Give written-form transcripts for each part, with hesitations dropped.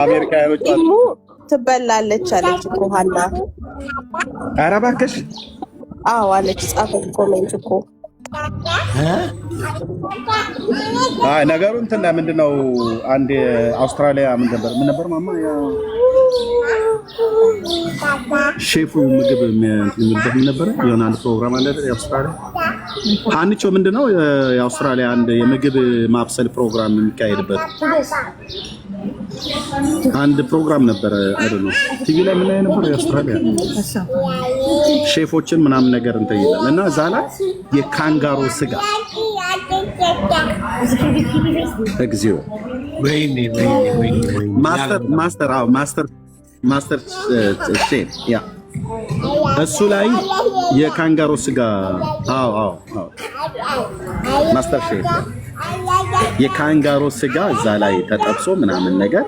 አሜሪካኖች ትበላለች አለች እኮ ሀና። ኧረ እባክሽ አዎ አለች ጻፈች ኮሜንት እኮ ነገሩ እንትን ምንድነው አንድ አውስትራሊያ ምን ነበር ማማ ሼፉ ምግብ ምን ነበር የሆነ አንድ ፕሮግራም አለ የአውስትራሊያ አንቺ ምንድነው የአውስትራሊያ አንድ የምግብ ማብሰል ፕሮግራም የሚካሄድበት አንድ ፕሮግራም ነበር አይደል ነው ቲቪ ላይ ምን ላይ ነበር የአውስትራሊያ ሼፎችን ምናምን ነገር እንትን ይላል እና እዛ ላይ የካንጋሮ ስጋ እግዚኦ ማስተር ሼፍ ያ እሱ ላይ የካንጋሮ ስጋ አዎ ማስተር ሼፍ የካንጋሮ ስጋ እዛ ላይ ተጠብሶ ምናምን ነገር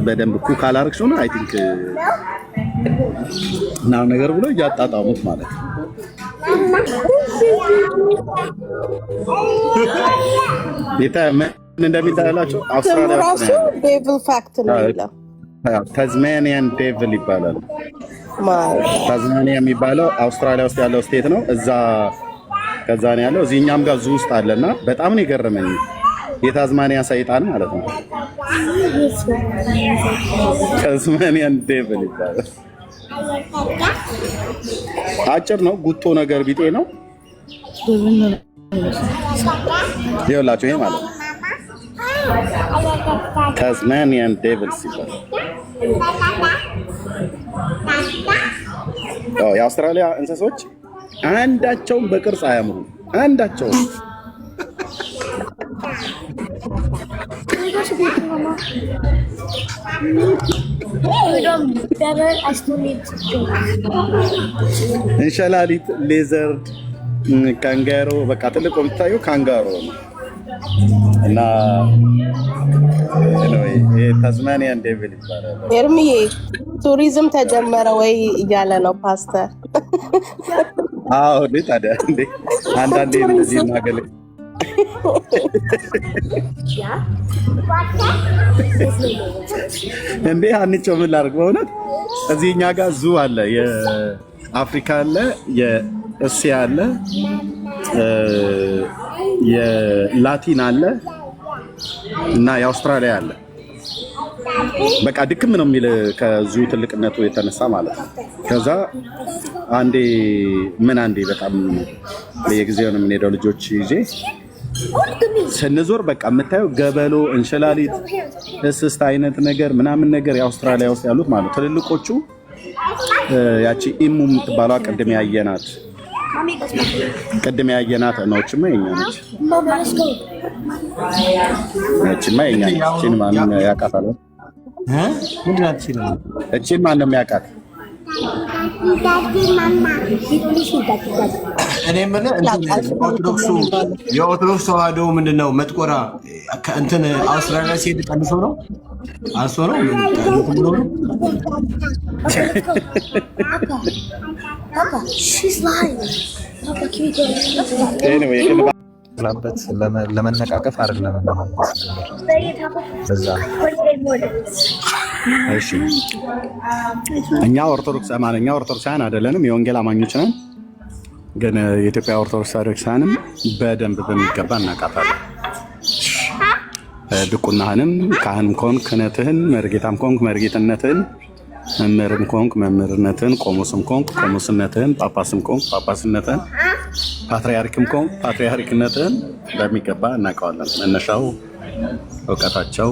በደንብ ኩክ አላረግሽው ነው አይ ቲንክ እና ነገር ብሎ ያጣጣሙት ማለት ነው። ቤታ ምን እንደሚታያላችሁ አውስትራሊያ ራሱ ዴቪል ፋክት ነው ይላል። ታዝማኒያን ዴቪል ይባላል። ታዝማኒያ የሚባለው አውስትራሊያ ውስጥ ያለው ስቴት ነው። እዛ ከዛ ነው ያለው። እዚህኛም ጋር ዙ ውስጥ አለና በጣም ነው የገረመኝ። የታዝማኒያ ሰይጣን ማለት ነው። ታዝማኒያን ዴቪል ይባላል። አጭር ነው፣ ጉቶ ነገር ቢጤ ነው። ይኸውላችሁ ይሄ ማለት ነው ታዝማኒያን ዴቪልስ ይባላል። የአውስትራሊያ እንስሶች አንዳቸውም በቅርጽ አያምሩም። አንዳቸውም እንሸላሊት፣ ሌዘርድ፣ ካንጋሮ በቃ ትልቁ የምታየው ካንጋሮ ነው እና ታዝማኒያን ዴቪል ይባላል። ኤርሚዬ ቱሪዝም ተጀመረ ወይ እያለ ነው ፓስተር። አዎ ታዲያ አንዳንዴ እንደዚህ ማገለ አንቺ ምን ላድርግ በእውነት እዚህኛ ጋር ዙ አለ፣ የአፍሪካ አለ፣ የእስያ አለ፣ የላቲን አለ እና የአውስትራሊያ አለ። በቃ ድክም ነው የሚል ከዙ ትልቅነቱ የተነሳ ማለት ነው። ከዛ አንዴ በጣም በየጊዜው ነው የምንሄደው ልጆች ይዤ ስንዞር በቃ የምታየው ገበሎ፣ እንሽላሊት፣ እስስት አይነት ነገር ምናምን ነገር የአውስትራሊያ ውስጥ ያሉት ማለት ትልልቆቹ ያቺ ኢሙ የምትባለው ቅድም ያየናት ነውችማ የኛ ነች። እቺማ የኛ ነች። እቺን ማን ያውቃታል? እቺን ማን ነው የሚያውቃት? እኔ ምን የኦርቶዶክስ ተዋህዶ ምንድነው መጥቆራ እንትን አውስትራሊያ ሲሄድ ቀንሶ ነው አንሶ ነው ለመነቃቀፍ አይደለም። በዛ እሺ እኛ ኦርቶዶክሳውያን አይደለንም፣ የወንጌል አማኞች ነን። ግን የኢትዮጵያ ኦርቶዶክሳውያንም በደንብ በሚገባ እናውቃታለን። ድቁናህንም ካህንም ኮንክ ክህነትህን፣ መርጌታም ኮንክ መርጌትነትህን፣ መምህርም ኮንክ መምህርነትህን፣ ቆሞስም ኮንክ ቆሞስነትህን፣ ጳጳስም ኮንክ ጳጳስነትህን፣ ፓትርያርክም ኮንክ ፓትርያርክነትህን በሚገባ እናውቀዋለን። መነሻው እውቀታቸው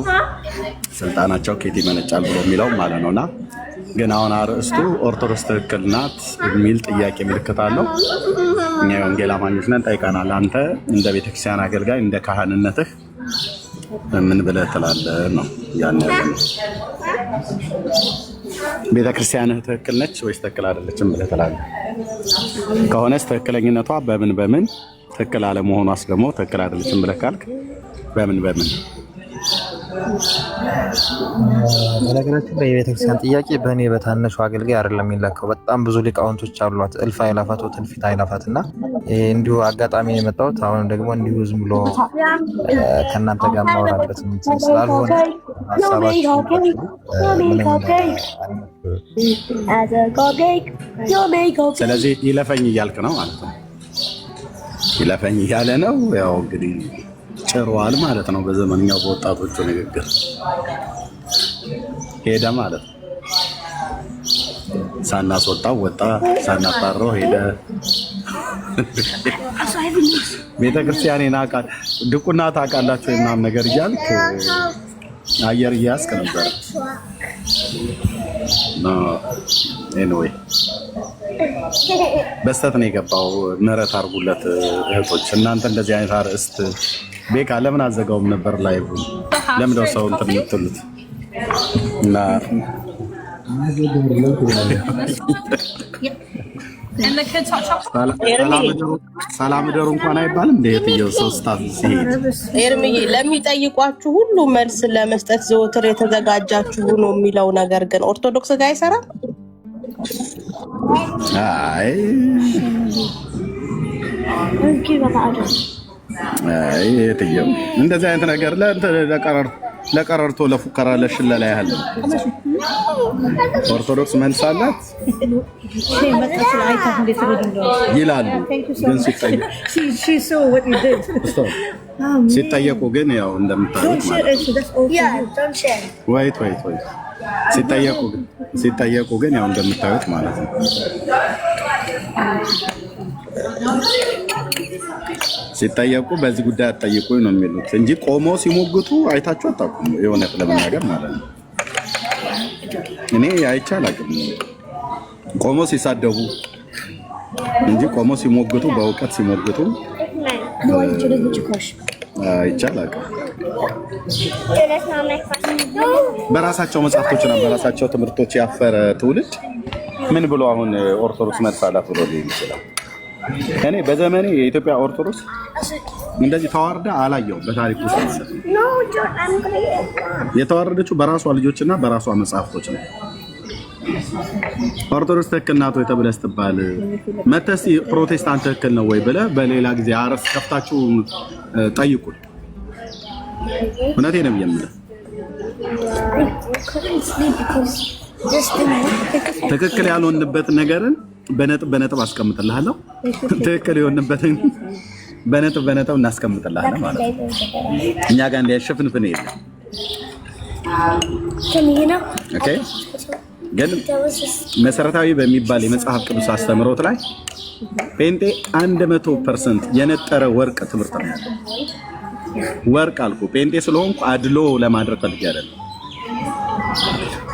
ስልጣናቸው ከየት ይመነጫል ብሎ የሚለው ማለት ነውና ግን አሁን አርእስቱ ኦርቶዶክስ ትክክል ናት የሚል ጥያቄ ምልክት አለው። እኛ የወንጌል አማኞች ነን፣ ጠይቀናል። አንተ እንደ ቤተክርስቲያን አገልጋይ እንደ ካህንነትህ ምን ብለህ ትላለህ ነው ያን ያለው። ቤተክርስቲያንህ ትክክል ነች ወይስ ትክክል አይደለችም ብለህ ትላለህ? ከሆነስ ትክክለኝነቷ በምን ትክክል አለመሆኗስ ደግሞ ትክክል አይደለችም ብለህ ካልክ በምን በነገራችን ላይ የቤተክርስቲያን ጥያቄ በእኔ በታነሹ አገልጋይ አይደለም የሚለካው። በጣም ብዙ ሊቃውንቶች አሏት፣ እልፍ አእላፋት ወትንፊት አእላፋት እና እንዲሁ አጋጣሚ የመጣሁት አሁን ደግሞ እንዲሁ ዝም ብሎ ከእናንተ ጋር ማውራበት ስላልሆነ ስለዚህ ይለፈኝ እያልክ ነው ማለት ነው። ይለፈኝ እያለ ነው። ያው እንግዲህ ጭሯል ማለት ነው። በዘመንኛው በወጣቶቹ ንግግር ሄደ ማለት ነው። ሳናስወጣው ወጣ፣ ሳናባረው ሄደ። ቤተክርስቲያን ናቃል ድቁና ታውቃላችሁ ምናምን ነገር እያልክ አየር እያስክ ነበር። ኤኒዌይ በስተት ነው የገባው። ምህረት አድርጉለት እህቶች። እናንተ እንደዚህ አይነት አርዕስት ቤካ ለምን አዘጋውም ነበር ላይቭ? ለምን ነው ሰው እንትን የምትሉት? እና ሰላም ደሩ እንኳን አይባልም እንደ የትየው ሰው ስታፍ ሲሄድ ኤርምዬ ለሚጠይቋችሁ ሁሉ መልስ ለመስጠት ዘወትር የተዘጋጃችሁ ነው የሚለው ነገር ግን ኦርቶዶክስ ጋር አይሰራም። አይ የትየው እንደዚህ አይነት ነገር ለቀረርቶ ለፉከራ ለሽለላ ያህል ኦርቶዶክስ መልስ አላት ይላሉ። ግን ሲጠየቁ ግን ያው እንደምታዩት ማለት ነው። ሲጠየቁ ግን ያው እንደምታዩት ማለት ነው። ሲጠየቁ በዚህ ጉዳይ አትጠይቁኝ ነው የሚሉት እንጂ ቆሞ ሲሞግቱ አይታችሁ አታውቁም። የእውነት ለመናገር ማለት ነው። እኔ አይቼ አላውቅም ቆሞ ሲሳደቡ እንጂ ቆሞ ሲሞግቱ፣ በእውቀት ሲሞግቱ አይቼ አላውቅም። በራሳቸው መጽሐፍቶችና በራሳቸው ትምህርቶች ያፈረ ትውልድ ምን ብሎ አሁን ኦርቶዶክስ መልስ አላት ብሎ ሊል ይችላል? እኔ በዘመኔ የኢትዮጵያ ኦርቶዶክስ እንደዚህ ተዋርዳ አላየሁም። በታሪክ ውስጥ የተዋረደችው በራሷ ልጆችና በራሷ መጽሐፍቶች ነው። ኦርቶዶክስ ትክክል ናት ወይ ተብለህ ስትባል መተህ እስኪ ፕሮቴስታንት ትክክል ነው ወይ ብለህ በሌላ ጊዜ አረስ ከፍታችሁ ጠይቁን። እውነቴን ነው የምልህ። ትክክል ያልሆንበት ነገርን በነጥብ አስቀምጥልሃለሁ። ትክክል የሆንበትን በነጥብ እናስቀምጥልሃለን ማለት ነው። እኛ ጋር እንዲያሸፍንፍን የለም። ኦኬ። ግን መሰረታዊ በሚባል የመጽሐፍ ቅዱስ አስተምህሮት ላይ ጴንጤ 100% የነጠረ ወርቅ ትምህርት ነው ያለው። ወርቅ አልኩ ጴንጤ ስለሆንኩ አድሎ ለማድረግ ፈልጌ አይደለም።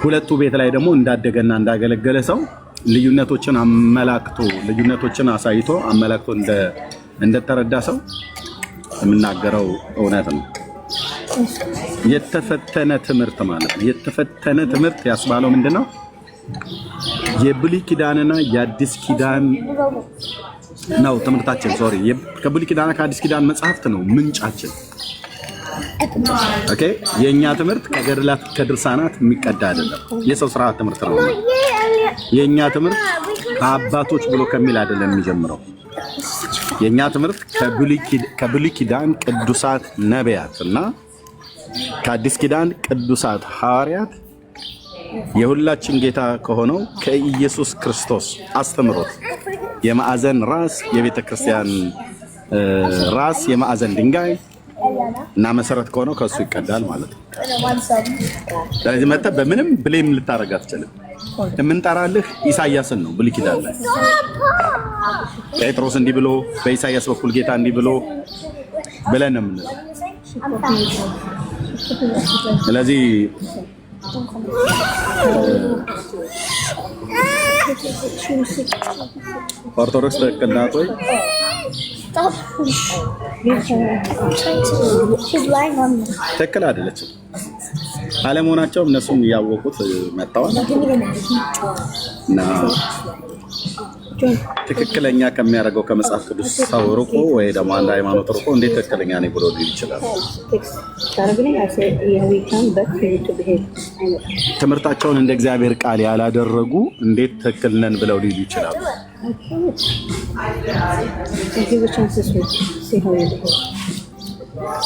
ሁለቱ ቤት ላይ ደግሞ እንዳደገና እንዳገለገለ ሰው ልዩነቶችን አመላክቶ ልዩነቶችን አሳይቶ አመላክቶ እንደተረዳ ሰው የምናገረው እውነት ነው። የተፈተነ ትምህርት ማለት ነው። የተፈተነ ትምህርት ያስባለው ምንድነው? የብሉይ ኪዳንና የአዲስ ኪዳን ነው ትምህርታችን። ሶሪ ከብሉይ ኪዳንና ከአዲስ ኪዳን መጽሐፍት ነው ምንጫችን። ኦኬ። የኛ ትምህርት ከገድላት ከድርሳናት የሚቀዳ አይደለም። የሰው ስርዓት ትምህርት ነው። የኛ ትምህርት ከአባቶች ብሎ ከሚል አይደለም የሚጀምረው። የኛ ትምህርት ከብሉይ ኪዳን ቅዱሳት ነቢያት እና ከአዲስ ኪዳን ቅዱሳት ሐዋርያት የሁላችን ጌታ ከሆነው ከኢየሱስ ክርስቶስ አስተምሮት የማዕዘን ራስ የቤተ ክርስቲያን ራስ የማዕዘን ድንጋይ እና መሰረት ከሆነው ከሱ ይቀዳል ማለት ነው። ስለዚህ መጥተህ በምንም ብሌም ልታረግ አትችልም። የምንጠራልህ ኢሳያስን ነው። ብሉይ ኪዳን ላይ ጴጥሮስ እንዲህ ብሎ በኢሳያስ በኩል ጌታ እንዲህ ብሎ ብለን ነው የምንለው። ስለዚህ ኦርቶዶክስ ትክክል ናት ወይ? ትክክል አይደለችም። አለመሆናቸው እነሱም እያወቁት መጥተዋል እና ትክክለኛ ከሚያደርገው ከመጽሐፍ ቅዱስ ሰው ርቆ ወይ ደግሞ አንድ ሃይማኖት ርቆ እንዴት ትክክለኛ ነኝ ብሎ ሊል ይችላል? ትምህርታቸውን እንደ እግዚአብሔር ቃል ያላደረጉ እንዴት ትክክል ነን ብለው ሊሉ ይችላሉ?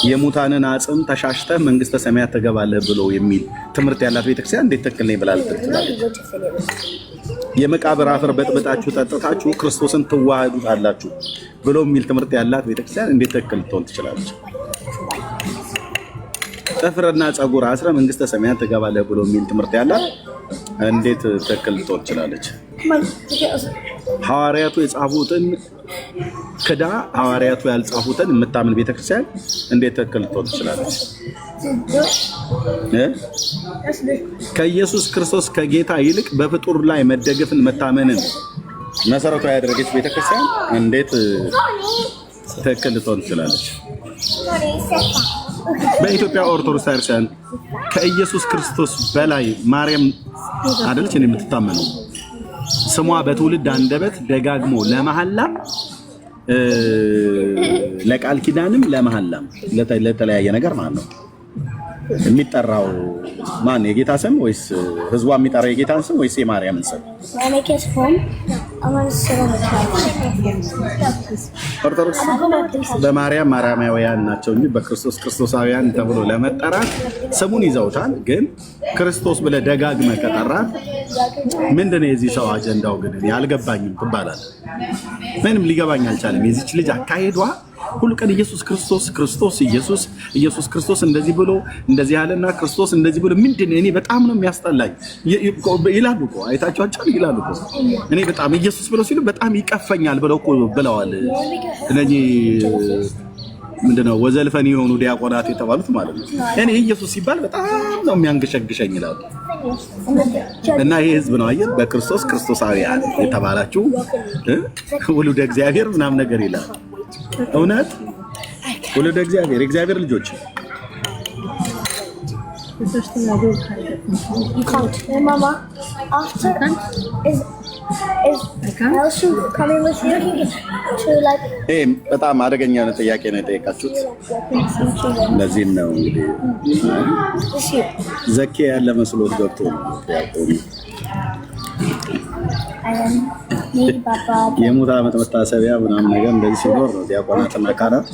የሙታንን አጽም ተሻሽተህ መንግስተ ሰማያት ትገባለህ ብሎ የሚል ትምህርት ያላት ቤተክርስቲያን እንዴት ትክክል ነኝ ብላ ልትል ትችላለች? የመቃብር አፈር በጥብጣችሁ ጠጥታችሁ ክርስቶስን ትዋሃዱታላችሁ ብሎ የሚል ትምህርት ያላት ቤተክርስቲያን እንዴት ትክክል ልትሆን ትችላለች? ጥፍርና ጸጉር አስረ መንግስተ ሰማያት ትገባለህ ብሎ የሚል ትምህርት ያላት እንዴት ትክክል ልትሆን ትችላለች? ሐዋርያቱ የጻፉትን ክዳ ሐዋርያቱ ያልጻፉትን የምታምን ቤተክርስቲያን እንዴት ትክክል ልትሆን ትችላለች? ከኢየሱስ ክርስቶስ ከጌታ ይልቅ በፍጡር ላይ መደገፍን መታመንን መሰረቷ ያደረገች ቤተክርስቲያን እንዴት ትክክል ልትሆን ትችላለች? በኢትዮጵያ ኦርቶዶክስ ክርስቲያን ከኢየሱስ ክርስቶስ በላይ ማርያም አይደለች የምትታመነው? ስሟ በትውልድ አንደበት ደጋግሞ ለመሐላም ለቃል ኪዳንም ለመሐላም ለተለያየ ነገር ማለት ነው የሚጠራው ማን? የጌታ ስም ወይስ ህዝቧ የሚጠራው የጌታን ስም ወይስ የማርያምን ስም? ኦርቶዶክስ በማርያም ማርያማውያን ናቸው እንጂ በክርስቶስ ክርስቶሳውያን ተብሎ ለመጠራት ስሙን ይዘውታል። ግን ክርስቶስ ብለህ ደጋግመህ ከጠራት ምንድነው የዚህ ሰው አጀንዳው? ግን ያልገባኝም ትባላለህ። ምንም ሊገባኝ አልቻለም። የዚች ልጅ አካሄዷ ሁሉ ቀን ኢየሱስ ክርስቶስ ክርስቶስ ኢየሱስ ክርስቶስ እንደዚህ ብሎ እንደዚህ ያለና ክርስቶስ እንደዚህ ብሎ ምንድነው? እኔ በጣም ነው የሚያስጠላኝ ይላሉ እኮ አይታችኋቸው ይላሉ እኮ እኔ በጣም ኢየሱስ ብሎ ሲሉ በጣም ይቀፈኛል ብለው እኮ ብለዋል። እነዚህ ምንድነው ወዘልፈን የሆኑ ዲያቆናት የተባሉት ማለት ነው። እኔ ኢየሱስ ሲባል በጣም ነው የሚያንገሸግሸኝ ይላሉ። እና ይሄ ህዝብ ነው አየህ በክርስቶስ ክርስቶሳውያን የተባላችሁ ውሉደ እግዚአብሔር ምናምን ነገር ይላል። እውነት ውሉደ እግዚአብሔር የእግዚአብሔር ልጆች በጣም አደገኛ ነው ጥያቄ ነው የጠየቃችሁት። ለዚህም ነው እንግዲህ ዘኬ ያለ መስሎት ገብቶ የሙት ዓመት መታሰቢያ ምናምን ነገር እንደዚህ ሲኖር ዲያቆናትና ካህናት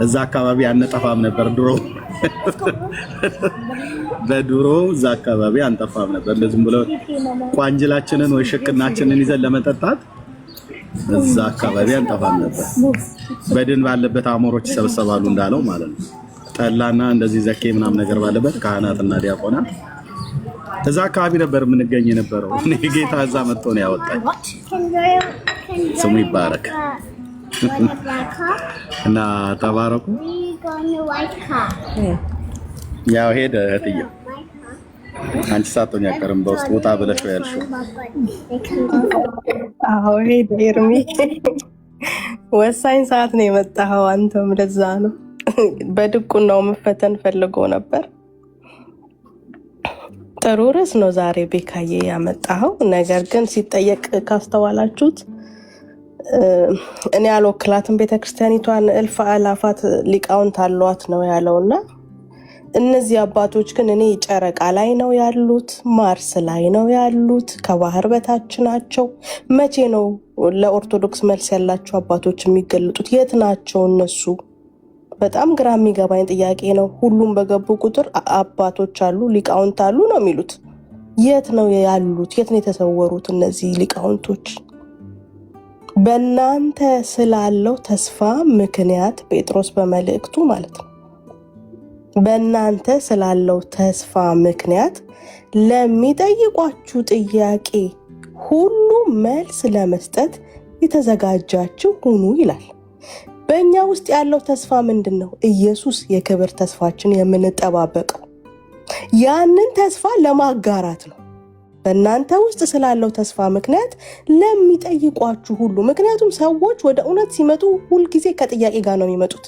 እዛ አካባቢ አንጠፋም ነበር ድሮ። በድሮ እዛ አካባቢ አንጠፋም ነበር። እንደዚህም ብሎ ቋንጅላችንን ወይ ሽቅናችንን ይዘን ለመጠጣት እዛ አካባቢ አንጠፋም ነበር። በድን ባለበት አሞሮች ይሰበሰባሉ እንዳለው ማለት ነው። ጠላና እንደዚህ ዘኬ ምናምን ነገር ባለበት ካህናትና ዲያቆናት እዛ አካባቢ ነበር የምንገኝ የነበረው። እኔ ጌታ እዛ መጥቶ ነው ያወጣኝ። ስሙ ይባረክ እና ተባረኩ። ያው ሄደ እህትዬ አንቺ ሳትሆኝ አቀርም በውስጥ ቦታ ብለሽ ያልሽው። አዎ ሄደ ኤርሚ። ወሳኝ ሰዓት ነው የመጣኸው አንተም። ለዛ ነው በድቁናው መፈተን ፈልጎ ነበር። ጥሩ ርዕስ ነው ዛሬ ቤካዬ ያመጣኸው። ነገር ግን ሲጠየቅ ካስተዋላችሁት እኔ አልወክላትም ቤተክርስቲያኒቷን እልፍ አላፋት ሊቃውንት አሏት ነው ያለውና እነዚህ አባቶች ግን እኔ ጨረቃ ላይ ነው ያሉት፣ ማርስ ላይ ነው ያሉት፣ ከባህር በታች ናቸው። መቼ ነው ለኦርቶዶክስ መልስ ያላቸው አባቶች የሚገለጡት? የት ናቸው እነሱ? በጣም ግራ የሚገባኝ ጥያቄ ነው። ሁሉም በገቡ ቁጥር አባቶች አሉ ሊቃውንት አሉ ነው የሚሉት። የት ነው ያሉት? የት ነው የተሰወሩት እነዚህ ሊቃውንቶች? በእናንተ ስላለው ተስፋ ምክንያት ጴጥሮስ በመልእክቱ ማለት ነው በእናንተ ስላለው ተስፋ ምክንያት ለሚጠይቋችሁ ጥያቄ ሁሉ መልስ ለመስጠት የተዘጋጃችሁ ሁኑ ይላል። በእኛ ውስጥ ያለው ተስፋ ምንድን ነው? ኢየሱስ የክብር ተስፋችን የምንጠባበቀው ያንን ተስፋ ለማጋራት ነው። በእናንተ ውስጥ ስላለው ተስፋ ምክንያት ለሚጠይቋችሁ ሁሉ። ምክንያቱም ሰዎች ወደ እውነት ሲመጡ ሁልጊዜ ከጥያቄ ጋር ነው የሚመጡት።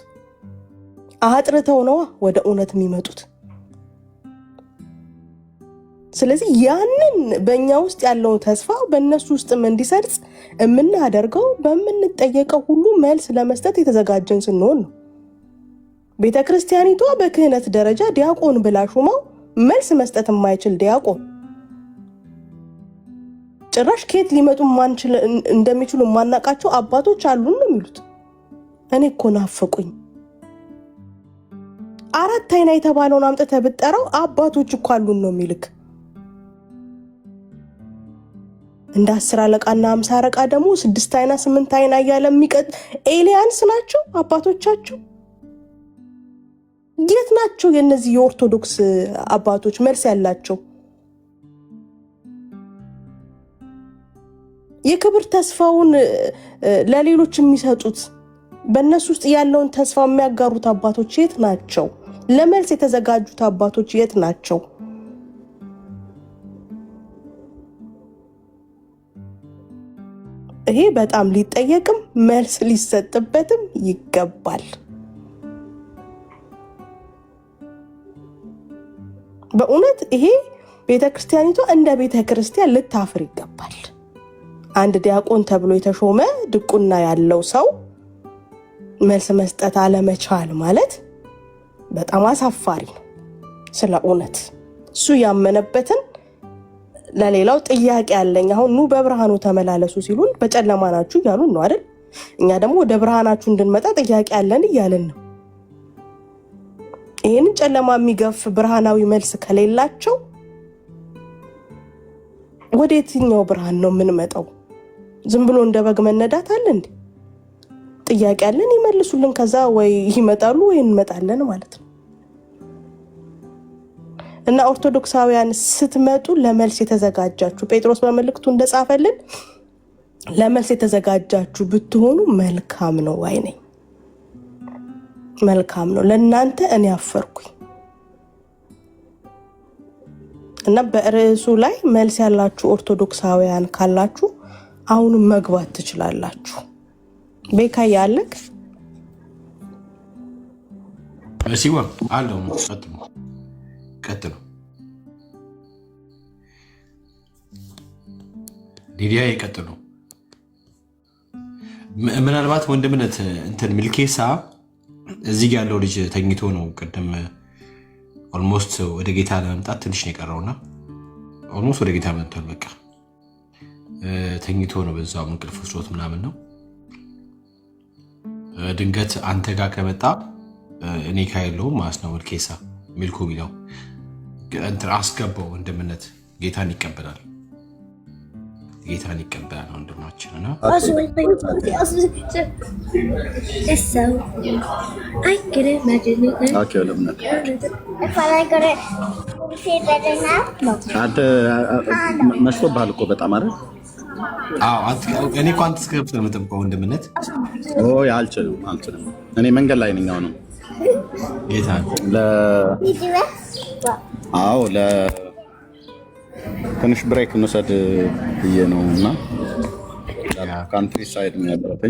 አጥርተው ነው ወደ እውነት የሚመጡት። ስለዚህ ያንን በእኛ ውስጥ ያለውን ተስፋ በእነሱ ውስጥም እንዲሰርጽ የምናደርገው በምንጠየቀው ሁሉ መልስ ለመስጠት የተዘጋጀን ስንሆን ነው። ቤተክርስቲያኒቷ በክህነት ደረጃ ዲያቆን ብላ ሹማው መልስ መስጠት የማይችል ዲያቆን ጭራሽ ከየት ሊመጡ እንደሚችሉ የማናውቃቸው አባቶች አሉን ነው የሚሉት። እኔ እኮ ናፈቁኝ። 4 አይና የተባለውን አምጥተህ ብትጠራው አባቶች እኮ አሉን ነው የሚልክ። እንደ 10 አለቃና 50 አለቃ ደግሞ 6 አይና 8 አይና እያለ የሚቀጥ ኤሊያንስ ናቸው አባቶቻቸው። የት ናቸው የነዚህ የኦርቶዶክስ አባቶች መልስ ያላቸው? የክብር ተስፋውን ለሌሎች የሚሰጡት በእነሱ ውስጥ ያለውን ተስፋ የሚያጋሩት አባቶች የት ናቸው? ለመልስ የተዘጋጁት አባቶች የት ናቸው? ይሄ በጣም ሊጠየቅም መልስ ሊሰጥበትም ይገባል። በእውነት ይሄ ቤተክርስቲያኒቷ እንደ ቤተክርስቲያን ልታፍር ይገባል። አንድ ዲያቆን ተብሎ የተሾመ ድቁና ያለው ሰው መልስ መስጠት አለመቻል ማለት በጣም አሳፋሪ ነው። ስለ እውነት እሱ ያመነበትን ለሌላው ጥያቄ ያለኝ አሁን ኑ በብርሃኑ ተመላለሱ ሲሉን በጨለማ ናችሁ እያሉን ነው አይደል? እኛ ደግሞ ወደ ብርሃናችሁ እንድንመጣ ጥያቄ ያለን እያለን ነው። ይህንን ጨለማ የሚገፍ ብርሃናዊ መልስ ከሌላቸው ወደ የትኛው ብርሃን ነው የምንመጣው? ዝም ብሎ እንደ በግ መነዳት አለ እንዴ? ጥያቄ ያለን ይመልሱልን፣ ከዛ ወይ ይመጣሉ ወይ እንመጣለን ማለት ነው። እና ኦርቶዶክሳውያን ስትመጡ ለመልስ የተዘጋጃችሁ ጴጥሮስ በመልእክቱ እንደጻፈልን ለመልስ የተዘጋጃችሁ ብትሆኑ መልካም ነው ባይ ነኝ። መልካም ነው ለእናንተ። እኔ አፈርኩኝ እና በርዕሱ ላይ መልስ ያላችሁ ኦርቶዶክሳውያን ካላችሁ አሁንም መግባት ትችላላችሁ። ቤካ ያለክ ሲዋ አለው ቀጥሉ። ሊዲያ ይቀጥሉ። ምናልባት ወንድምነት እንትን ሚልኬሳ እዚህ ጋር ያለው ልጅ ተኝቶ ነው። ቅድም ኦልሞስት ወደ ጌታ ለመምጣት ትንሽ ነው የቀረውና ኦልሞስት ወደ ጌታ መጥቷል። በቃ ተኝቶ ነው፣ በዛው እንቅልፍ ወስዶት ምናምን ነው። ድንገት አንተ ጋር ከመጣ እኔ ካየለውም ማስነው ሚልኬሳ ሚልኮ ቢለው እንትን አስገባው። ወንድምነት ጌታን ይቀበላል፣ ጌታን ይቀበላል ወንድማችን እና መሽቶብሃል እኮ በጣም አይደል? እኔ እኮ አንተ እስክሪፕት ነው የምጠብቀው ወንድምነት። አልችልም። እኔ መንገድ ላይ ነኝ አሁን። ጌታ ትንሽ ብሬክ እንውሰድ ብዬ ነው እና ካንትሪ ሳይድ ነው ያለሁት፣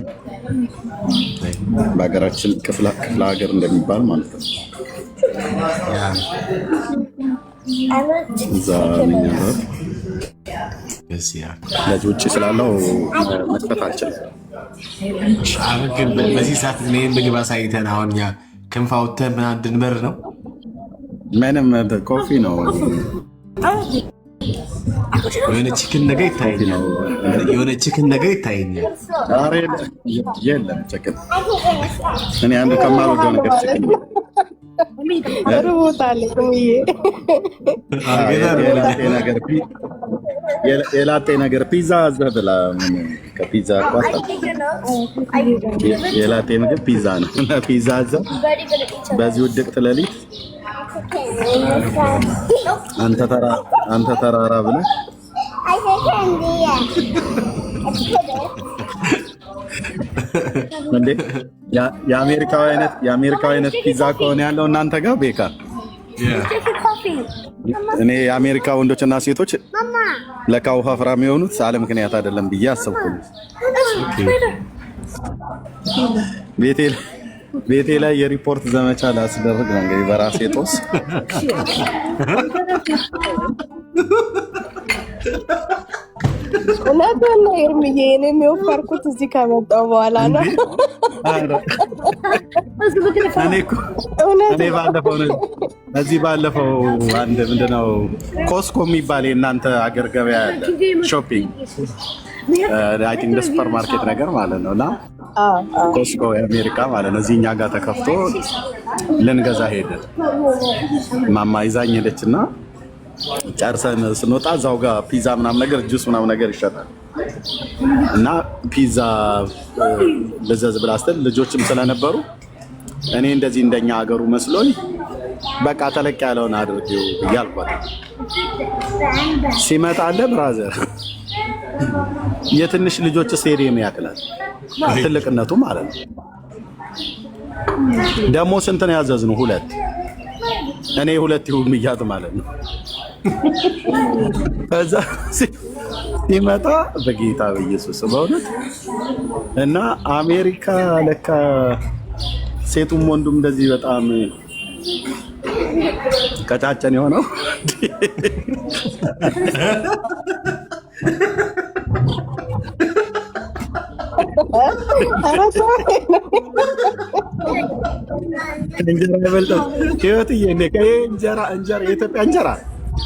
በሀገራችን ክፍለ ሀገር እንደሚባል ማለት ነው። እዛ ነኝ ያለሁት። ለዚህ ውጭ ስላለው መጥፋት አልችልም። ግን በዚህ ሰዓት ምግብ አሳይተን አሁን እኛ ክንፍ አውጥተን ምናምን እንድንበር ነው። ምንም ኮፊ ነው የሆነ ቺክን ነገር ይታየኛል። የለም ቺክን። እኔ አንዱ ከማልወደው ነገር ቺክን የላጤ ነገር ፒዛ ዘብላ ከፒዛ ኳታ የላጤ ምግብ ፒዛ ነው እና ፒዛ ዘ በዚህ ውድቅት ሌሊት አንተ ተራራ ብለህ እንዴ የአሜሪካው አይነት ፒዛ ከሆነ ያለው እናንተ ጋር ቤካ። እኔ የአሜሪካ ወንዶችና ሴቶች ለካ ወፍራም የሆኑት አለ ምክንያት አይደለም ብዬ አሰብኩኝ። ቤቴ ላይ የሪፖርት ዘመቻ ላስደርግ ነው እንግዲህ በራሴ ጦስ። እውነቱን ነው ኤርምዬ፣ እኔም የወፈርኩት እዚህ ከመጣሁ በኋላ ነው። እኔ ባለፈው እዚህ ባለፈው አንድ ምንድነው ኮስኮ የሚባል የእናንተ አገር ገበያ ያለ ሾፒንግ አይ ቲንክ ሱፐር ማርኬት ነገር ማለት ነው እና ኮስኮ የአሜሪካ ማለት ነው እዚህ እኛ ጋር ተከፍቶ ልንገዛ ሄደን ማማ ይዛኝ ሄደችና ጨርሰን ስንወጣ እዛው ጋር ፒዛ ምናምን ነገር ጁስ ምናምን ነገር ይሸጣል እና ፒዛ ልዘዝ ብላ ስትል ልጆችም ስለነበሩ እኔ እንደዚህ እንደኛ ሀገሩ መስሎኝ በቃ ተለቅ ያለውን አድርጌው እያልኳት ሲመጣለ ብራዘር የትንሽ ልጆች ስቴዲየም ያክላል ትልቅነቱ ማለት ነው። ደግሞ ስንት ነው ያዘዝነው? 2 እኔ 2 ይሁን ብያት ማለት ነው። ከዛ ሲመጣ በጌታ በኢየሱስ በእውነት እና አሜሪካ ለካ ሴቱም ወንዱም እንደዚህ በጣም ቀጫጨን የሆነው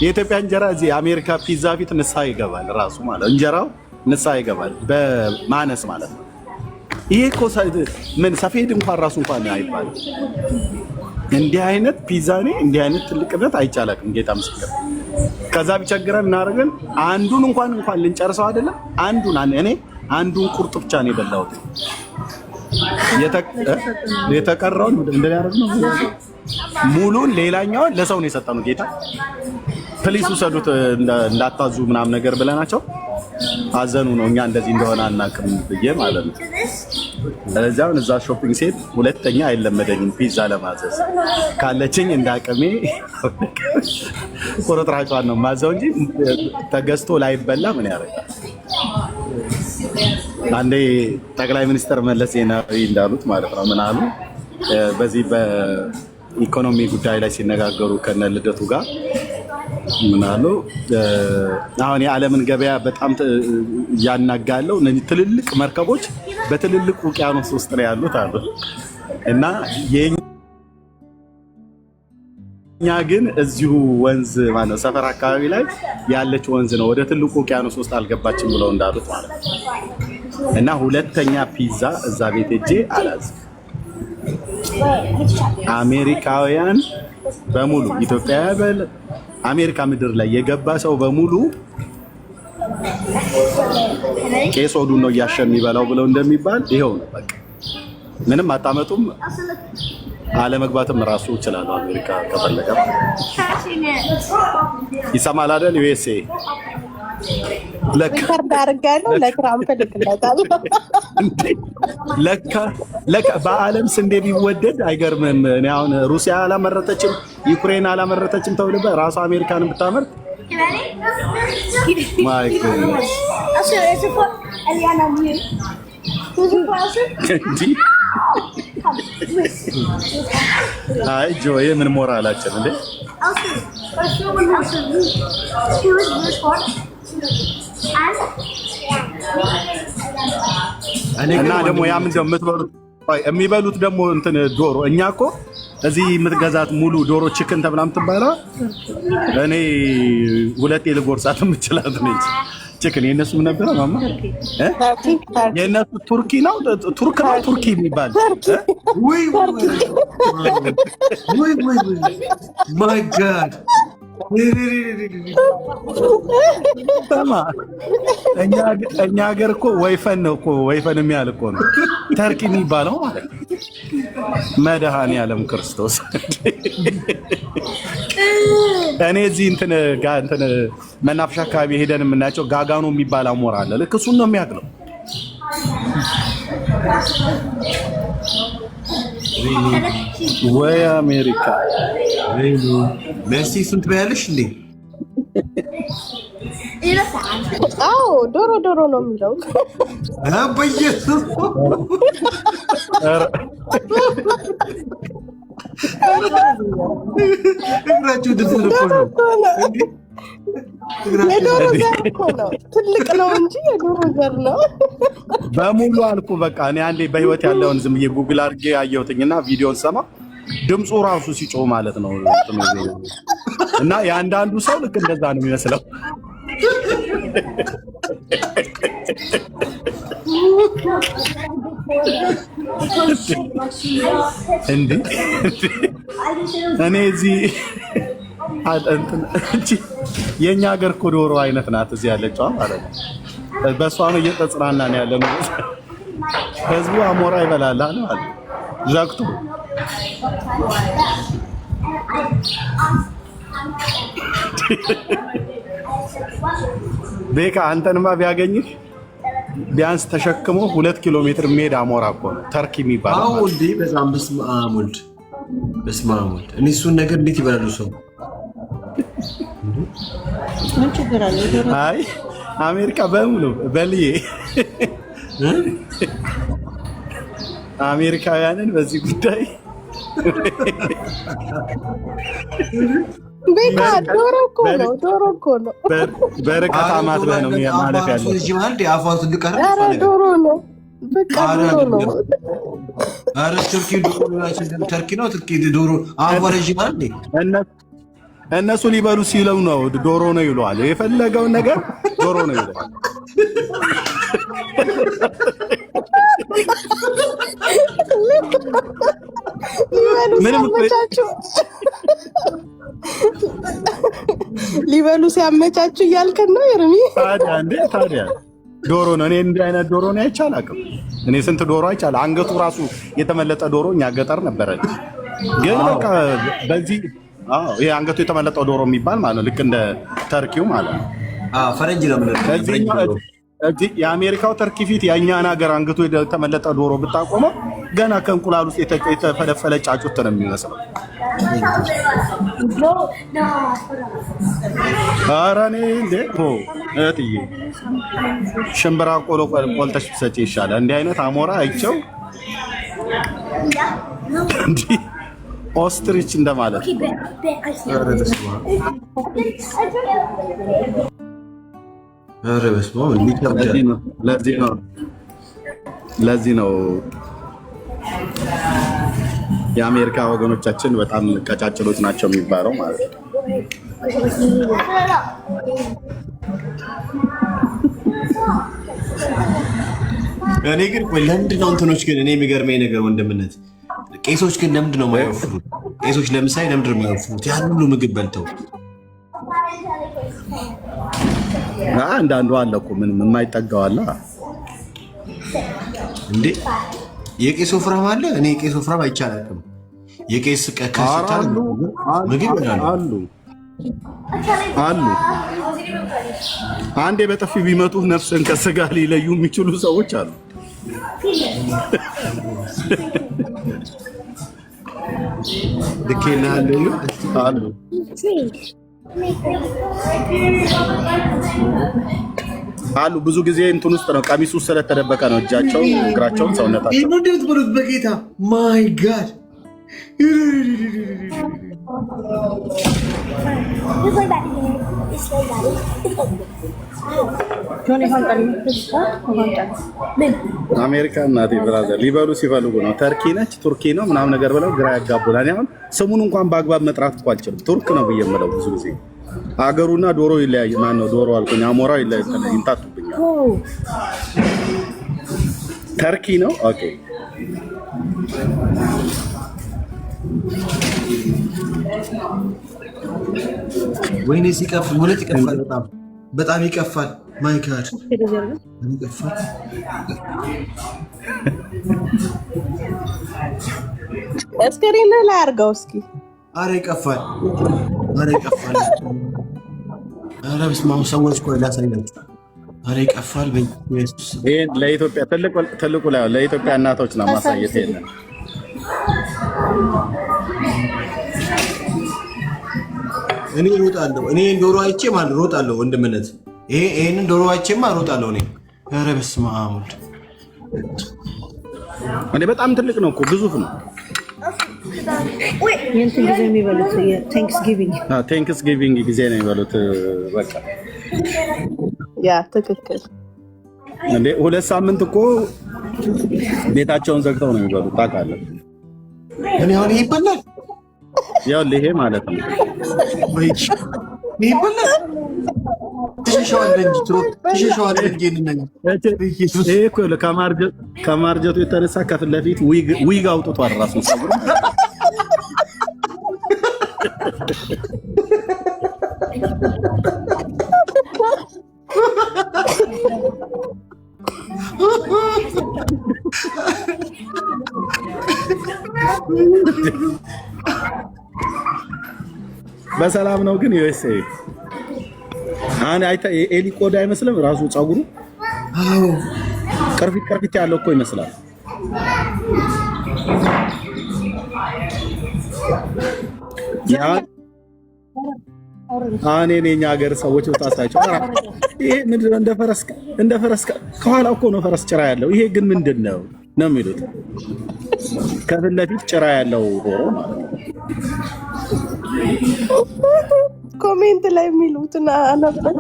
የኢትዮጵያ እንጀራ እዚህ የአሜሪካ ፒዛ ፊት ንስሐ ይገባል ራሱ ማለት እንጀራው ንስሐ ይገባል በማነስ ማለት ነው። ይሄ እኮ ምን ሰፌድ እንኳን ራሱ እንኳን አይባልም። እንዲህ አይነት ፒዛ እንዲህ አይነት ትልቅነት አይቻላልም። ጌታ ምስክር። ከዛ ቢቸግረን እናደርገን አንዱን እንኳን ልንጨርሰው አይደለም እኔ አንዱን ቁርጥ ብቻ ነው የበላሁት። የተቀረውን እንደያደርግ ነው ሙሉን ሌላኛውን ለሰው ነው የሰጠነው። ጌታ ፕሊስ ውሰዱት እንዳታዙ ምናምን ነገር ብለናቸው አዘኑ ነው እኛ እንደዚህ እንደሆነ አናውቅም ብዬ ማለት ነው። ስለዚህ እዛ ሾፒንግ ሴት ሁለተኛ አይለመደኝም ፒዛ ለማዘዝ ካለችኝ እንዳቅሜ ቁርጥራጯን ነው ማዘው እንጂ ተገዝቶ ላይበላ ምን ያደርጋል። አንዴ ጠቅላይ ሚኒስትር መለስ ዜናዊ እንዳሉት ማለት ነው ምን አሉ በዚህ በኢኮኖሚ ጉዳይ ላይ ሲነጋገሩ ከነ ልደቱ ጋር ምን አሉ አሁን የዓለምን ገበያ በጣም ያናጋለው እነዚህ ትልልቅ መርከቦች በትልልቅ ውቅያኖስ ውስጥ ነው ያሉት አሉ እና የኛ ግን እዚሁ ወንዝ ማለት ሰፈር አካባቢ ላይ ያለች ወንዝ ነው ወደ ትልቁ ውቅያኖስ ውስጥ አልገባችም ብለው እንዳሉት ማለት ነው። እና ሁለተኛ ፒዛ እዛ ቤት ሄጄ አላዝም። አሜሪካውያን በሙሉ ኢትዮጵያ አሜሪካ ምድር ላይ የገባ ሰው በሙሉ ቄስ ሆዱን ነው እያሸን የሚበላው ብለው እንደሚባል ይሄው ነው በቃ። ምንም አጣመጡም አለመግባትም ራሱ ይችላል። አሜሪካ ከፈለገ ይሰማል አይደል? ዩኤስኤ ለካ በዓለም ስንዴ ቢወደድ አይገርምም። እኔ አሁን ሩሲያ አላመረተችም ዩክሬን አላመረተችም ተብሎ ራሱ አሜሪካን ብታመርት አይ ጆዬ ምን ሞራላችን እንዴ? እና ደግሞ ያ ምንድነው የምትበሉት? የሚበሉት ደግሞ እንትን ዶሮ። እኛ እኮ እዚህ የምትገዛት ሙሉ ዶሮ ቺክን ተብላ የምትባለው እኔ ሁለቴ ልጎርሳት የምችላት ነች። ቺክን የእነሱም ነበረ ማማ የእነሱ ቱርኪ ነው ቱርኪ የሚባል ማይ ጋድ እኛ ሀገር እኮ ወይፈን ነው እኮ ወይፈን የሚያል እኮ ነው ተርኪ የሚባለው ማለት ነው። መድኃኔዓለም ክርስቶስ እኔ እዚህ እንትን መናፈሻ አካባቢ ሄደን የምናያቸው ጋጋኖ የሚባል አሞራ አለ። ልክ እሱን ነው የሚያክለው። ወይ አሜሪካ መሲ እሱን ትበያለሽ እንዴ? አዎ ዶሮ ነው የሚለው። በኢየሱስ እግራችሁ ድፍን እኮ ነው። የዶሮ ዘር እኮ ነው። ትልቅ ነው እንጂ የዶሮ ዘር ነው በሙሉ አልኩ። በቃ እኔ አንዴ በህይወት ያለውን ዝም ብዬ ጉግል አድርጌ አየሁትኝና ቪዲዮን ሰማ ድምፁ ራሱ ሲጮህ ማለት ነው። እና የአንዳንዱ ሰው ልክ እንደዛ ነው የሚመስለው። እንዴ እኔ እዚህ የኛ ሀገር እኮ ዶሮ አይነት ናት እዚህ ያለችው ማለት ነው። በእሷ ነው እየተጽናናን ያለ ነው። ህዝቡ አሞራ ይበላል አለ ዘግቶ። ቤካ አንተንማ ቢያገኝህ ቢያንስ ተሸክሞ 2 ኪሎ ሜትር የሚሄድ አሞራ እኮ ነው ተርኪ የሚባለው። አዎ እንዴ በዛም በስመ አብ ወልድ በስመ አብ ወልድ። እኔ እሱን ነገር እንዴት ይበላሉ ሰው? አይ አሜሪካ በሙሉ በልዬ አሜሪካውያንን በዚህ ጉዳይ ቤካ ዶሮ እኮ ነው። ዶሮ እኮ ነው። በርቀት አማትበህ ነው ማለት ያለው። ኧረ ዶሮ ነው። በቃ ዶሮ ነው። ኧረ ተርኪ ነው። ዶሮ አፏ ረዥም አይደል? እነሱ ሊበሉ ሲለው ነው ዶሮ ነው ይለዋል። የፈለገውን ነገር ዶሮ ነው ይለዋል። ሊበሉ ሲያመቻቹ እያልከን ነው ኤርሚ? ታዲያ ዶሮ ነው። እኔ እንዲህ አይነት ዶሮ ነው አይቼ አላውቅም። እኔ ስንት ዶሮ አይቻለሁ። አንገቱ ራሱ የተመለጠ ዶሮ እኛ ገጠር ነበረ። ግን በቃ በዚህ ይሄ አንገቱ የተመለጠው ዶሮ የሚባል ማለት ነው። ልክ እንደ ተርኪው ማለት ነው። ፈረንጅ ነው የምንለው። የአሜሪካው ተርኪ ፊት የእኛን ሀገር አንገቱ የተመለጠ ዶሮ ብታቆመው ገና ከእንቁላል ውስጥ የተፈለፈለ ጫጩት ነው የሚመስለው። ኧረ እኔ እንዴ እህትዬ ሽምብራ ቆሎ ቆልተሽ ብትሰጪ ይሻላል። እንዲህ አይነት አሞራ አይቼው እንዲህ ኦስትሪች እንደማለት ለዚህ ነው የአሜሪካ ወገኖቻችን በጣም ቀጫጭሎች ናቸው የሚባለው ማለት ነው። እኔ ግን ለምንድን ነው እንትኖች ግን እኔ የሚገርመኝ ነገር ወንድምነት ቄሶች ግን ለምንድን ነው የማይወፍሩት? ቄሶች ለምሳሌ ለምንድን ነው የማይወፍሩት? ያን ሁሉ ምግብ በልተው አንዳንዱ አለ እኮ ምንም የማይጠጋው አለ እንዴ። የቄስ ወፍራም አለ። እኔ የቄስ ወፍራም አይቻልም። የቄስ ከስታ ምግብ አሉ አሉ። አንዴ በጥፊ ቢመቱ ነፍስን ከስጋ ሊለዩ የሚችሉ ሰዎች አሉ። ልኬልሃል አሉ። አሉ ብዙ ጊዜ እንትን ውስጥ ነው፣ ቀሚስ ውስጥ ስለተደበቀ ነው። እጃቸው፣ እግራቸውን፣ ሰውነታቸው ብሉት በጌታ ማይ ጋድ አሜሪካ እናቴ ብራዘር ሊበሉ ሲፈልጉ ነው ተርኪ ነች ቱርኪ ነው ምናምን ነገር ብለው ግራ ያጋቡናል። አሁን ስሙን እንኳን በአግባብ መጥራት እኮ አልችልም። ቱርክ ነው ብዬ የምለው ብዙ ጊዜ አገሩና ዶሮ ይለያይ። ማን ነው ዶሮ አልኩኝ፣ አሞራው ይንጣጡብኛል። ተርኪ ነው ኦኬ። ወይኔ ሲቀፍ ሁለት ይቀፋል። በጣም ይቀፋል። ማይ ጋድ ይቀፋል። እስክሪን ላይ አድርገው እስኪ። አረ ይቀፋል። አረ ይቀፋል። አረ በስመ አብ ሰዎች እኮ ላሳያችሁ። አረ ይቀፋል። በኢየሱስ ይሄ ለኢትዮጵያ ትልቁ ላይ ለኢትዮጵያ እናቶች ነው ማሳየት የለም። እኔ እሮጣለሁ። እኔ ዶሮ አይቼ ማለት እሮጣለሁ። ወንድምነት ይሄንን ዶሮ አይቼማ እሮጣለሁ እኔ። ኧረ በስመ አብ ወልድ። እኔ በጣም ትልቅ ነው እኮ ግዙፍ ነው። የእንትን ጊዜ የሚበሉት ቴንክስ ጊቪንግ ጊዜ ነው የሚበሉት። በቃ ያ ትክክል እንዴ 2 ሳምንት እኮ ቤታቸውን ዘግተው ነው የሚበሉት ታውቃለህ። እኔ አሁን ይሄ ይበላል ያው ይሄ ማለት ነው ወይ ይሄ ይበላል ትሸሸዋለህ እንጂ ይሄ እኮ ከማርጀቱ የተነሳ ከፊት ለፊት ዊግ አውጥቷል ራሱ ፀጉሩ። በሰላም ነው ግን ዩኤስኤ አሁን አይተ ኤሊ ቆዳ አይመስልም ራሱ ፀጉሩ። አዎ ቅርፊት ያለው እኮ ይመስላል። ያ አሁን የኛ ሀገር ሰዎች ወጣሳቸው ይሄ ምንድን ነው እንደ ፈረስ ከኋላ እኮ ነው ፈረስ ጭራ ያለው። ይሄ ግን ምንድን ነው ነው የሚሉት። ከፊት ለፊት ጭራ ያለው ዶሮ ማለት ነው። ኮሜንት ላይ የሚሉትን አነበር።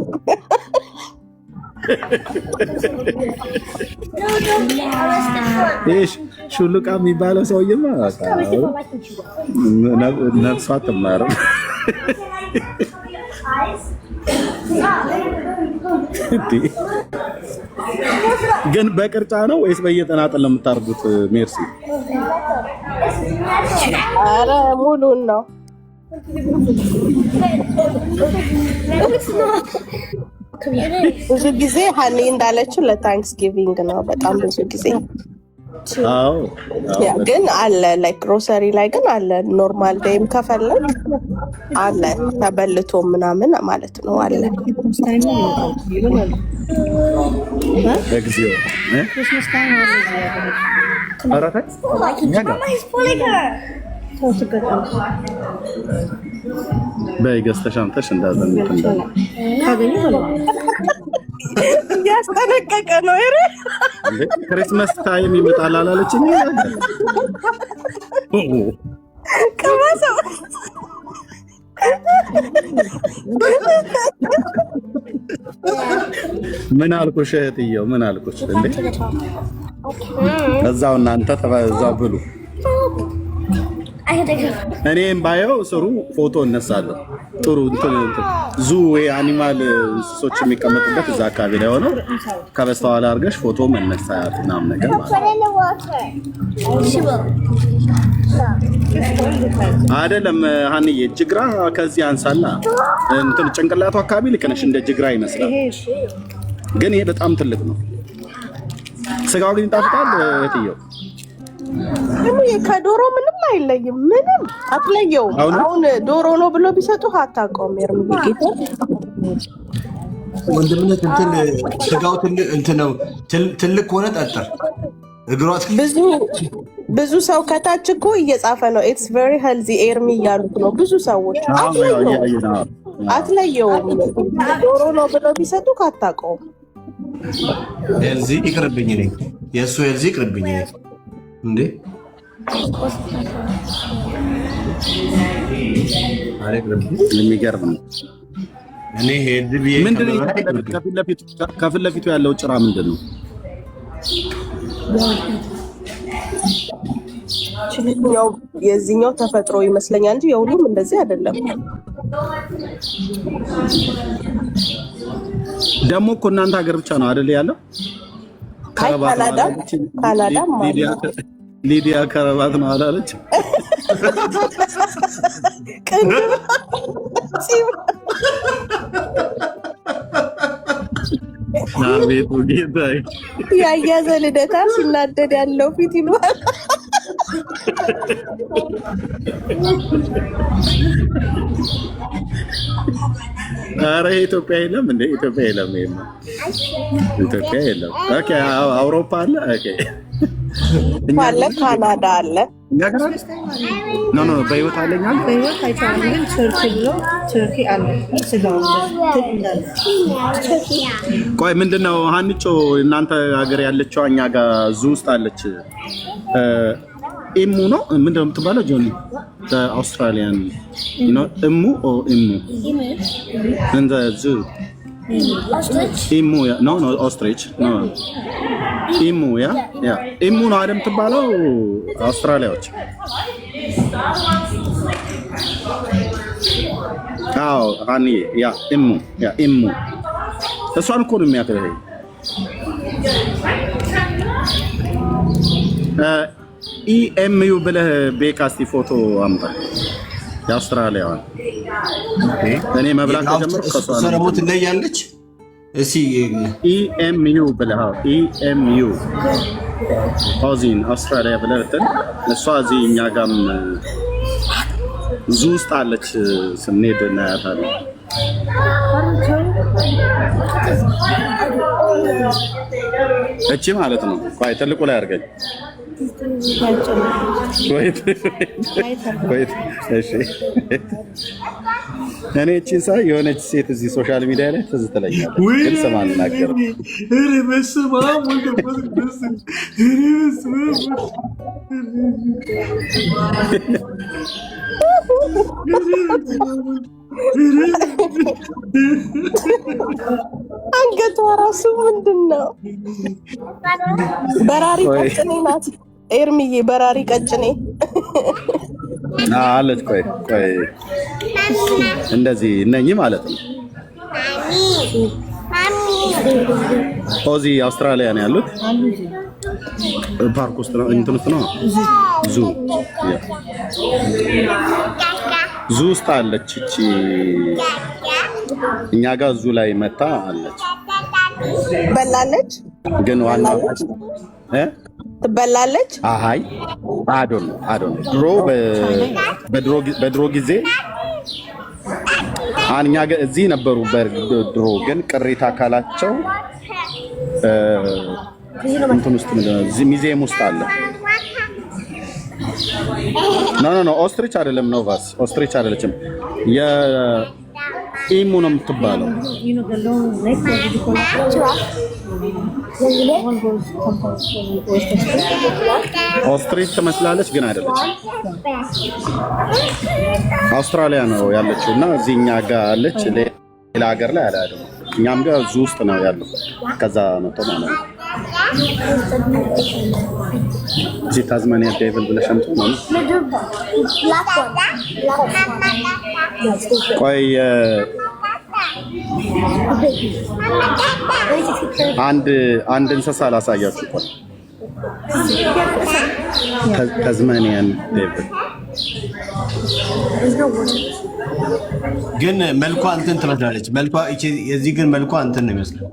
እሺ ሹሉቃ የሚባለው ሰውዬማ ነፍሷ አትማርም። ግን በቅርጫ ነው ወይስ በየተናጠል ነው የምታርጉት? ሜርሲ አረ ሙሉን ነው። ብዙ ጊዜ ሀኒ እንዳለችው ለታንክስ ጊቪንግ ነው በጣም ብዙ ጊዜ። አዎ ግን አለ ላይክ ግሮሰሪ ላይ ግን አለ ኖርማል ዴይም ከፈለግ አለ ተበልቶ ምናምን ማለት ነው አለ። እግዚኦ በገዝተሽ አምጥተሽ እንዳዘንት እንዳለ ያስጠነቀቀ ነው። ይሄ ክሪስማስ ታይም ይመጣል አላለችኝ? ከማሰብ ምን አልኩሽ እህትየው? ምን አልኩሽ እንዴ? እዛው እናንተ ተባዛው ብሉ። እኔም ባየው ስሩ ፎቶ እነሳለሁ። ጥሩ ዙ ወይ አኒማል እንስሶች የሚቀመጡበት እዛ አካባቢ ላይ ሆነው ከበስተኋላ አድርገሽ ፎቶ መነሳት ምናምን ነገር አይደለም። ሀኒዬ ጅግራ ከዚህ አንሳላ እንትን ጭንቅላቱ አካባቢ ልክ ነሽ፣ እንደ ጅግራ ይመስላል፣ ግን ይሄ በጣም ትልቅ ነው። ስጋው ግን ይጣፍጣል እህትየው። ከዶሮ ምንም አይለይም፣ ምንም አትለየውም። አሁን ዶሮ ነው ብሎ ቢሰጡ አታውቀውም። ጌታ ወንድምነት እንትን ስጋው እንትን ነው ትልቅ ሆነ ጠጠር እግሯት ብዙ ሰው ከታች እኮ እየጻፈ ነው ኢትስ ቬሪ ሄልዚ ኤርሚ እያሉት ነው ብዙ ሰዎች። አትለየውም። ዶሮ ነው ብሎ ቢሰጡ አታውቀውም። ሄልዚ ይቅርብኝ፣ እኔ የእሱ ሄልዚ ይቅርብኝ እንዴ። የሚገርም ነው። እኔ ሄድ ብዬ ከፊት ለፊቱ ያለው ጭራ ምንድን ነው? የዚህኛው ተፈጥሮ ይመስለኛል እንጂ የሁሉም እንደዚህ አይደለም። ደግሞ እኮ እናንተ ሀገር ብቻ ነው አይደል ያለው? ካናዳ ሊዲያ ከረባት ነው አላለች? አቤቱ ጌታዬ፣ ያያዘ ልደታ ሲናደድ ያለው ፊት ይሏል። ኧረ ኢትዮጵያ የለም እንዴ? ኢትዮጵያ የለም። ኢትዮጵያ የለም። ኦኬ አውሮፓ አለ። ኦኬ አለ፣ ካናዳ አለ። ኖ በህይወት አለኛል። በህይወት አይቻልም፣ ግን ቱርኪ ብሎ ቱርኪ አለ። ስጋው ቆይ ምንድነው ሀኒቾ እናንተ ሀገር ያለችው እኛ ጋር ዙ ውስጥ አለች። ኢሙ ነው ምንድን ነው የምትባለው? ጆኒ አውስትራሊያን እሙ ኢሙ እንደ ዙ ኢሙ ኖ ኦስትሪች ኖ ኢሙ ያ ኢሙ ነው አይደል የምትባለው አውስትራሊያዎች? አዎ ሃኒ ያ ኢሙ እሷን እኮ ነው የሚያክለው። ኢኤምዩ ብለህ ቤካስቲ ፎቶ አምጣ የአውስትራሊያዋን። እኔ መብላት ከጀመርኩ ከሷ ነው ሰረሞት እንደያለች እሺ ኢኤምዩ ብለህ ኢኤምዩ ኦዚን አውስትራሊያ ብለህ እንትን እሷ እዚህ እኛ ጋርም ዙ ውስጥ አለች። ስንሄድ እናያታለን። እቺ ማለት ነው። ቆይ ትልቁ ላይ አድርገኝ። እሺ እኔ እቺን ሳይ የሆነች ሴት እዚህ ሶሻል ሚዲያ ላይ ትዝ ትለኛለች፣ ግን ስም አልናገርም። አንገቷ ራሱ ምንድን ነው? በራሪ ቀጭኔ ናት ኤርሚዬ፣ በራሪ ቀጭኔ አለች። ቆይ እንደዚህ እነኚህ ማለት ነው። ኦዚ አውስትራሊያ ነው ያሉት። ፓርክ ውስጥ ነው እንትን ውስጥ ነው ዙ ውስጥ አለች። እቺ እኛ ጋር ዙ ላይ መታ አለች። በላለች ግን ዋናው ትበላለች። አይ አዶን በድሮ ጊዜ እኛ ጋር እዚህ ነበሩ። በድሮ ግን ቅሪታ አካላቸው እንትን ውስጥ ሚዚየም ውስጥ አለ። ኖ ኦስትሪች አይደለም። ኖቫስ ኦስትሪች አይደለችም። የኢሙ ነው የምትባለው። ኦስትሪች ትመስላለች ግን አይደለችም። አውስትራሊያ ነው ያለችው እና እዚህ እኛ ጋር አለች። ሌላ ሀገር ላይ አላለም። እኛም ጋር ዙ ውስጥ ነው ያለው። ከዛ መጥቶ ማለት ነው። እዚህ ታዝማኒያ ዴቪል ብለሽ አምጡ ነው። ቆይ አንድ እንስሳ ላሳያችሁ። ቆይ ታዝማኒያን ዴቪል ግን መልኳ እንትን ትመስላለች። መልኳ የዚህ ግን መልኳ እንትን ነው ይመስላል።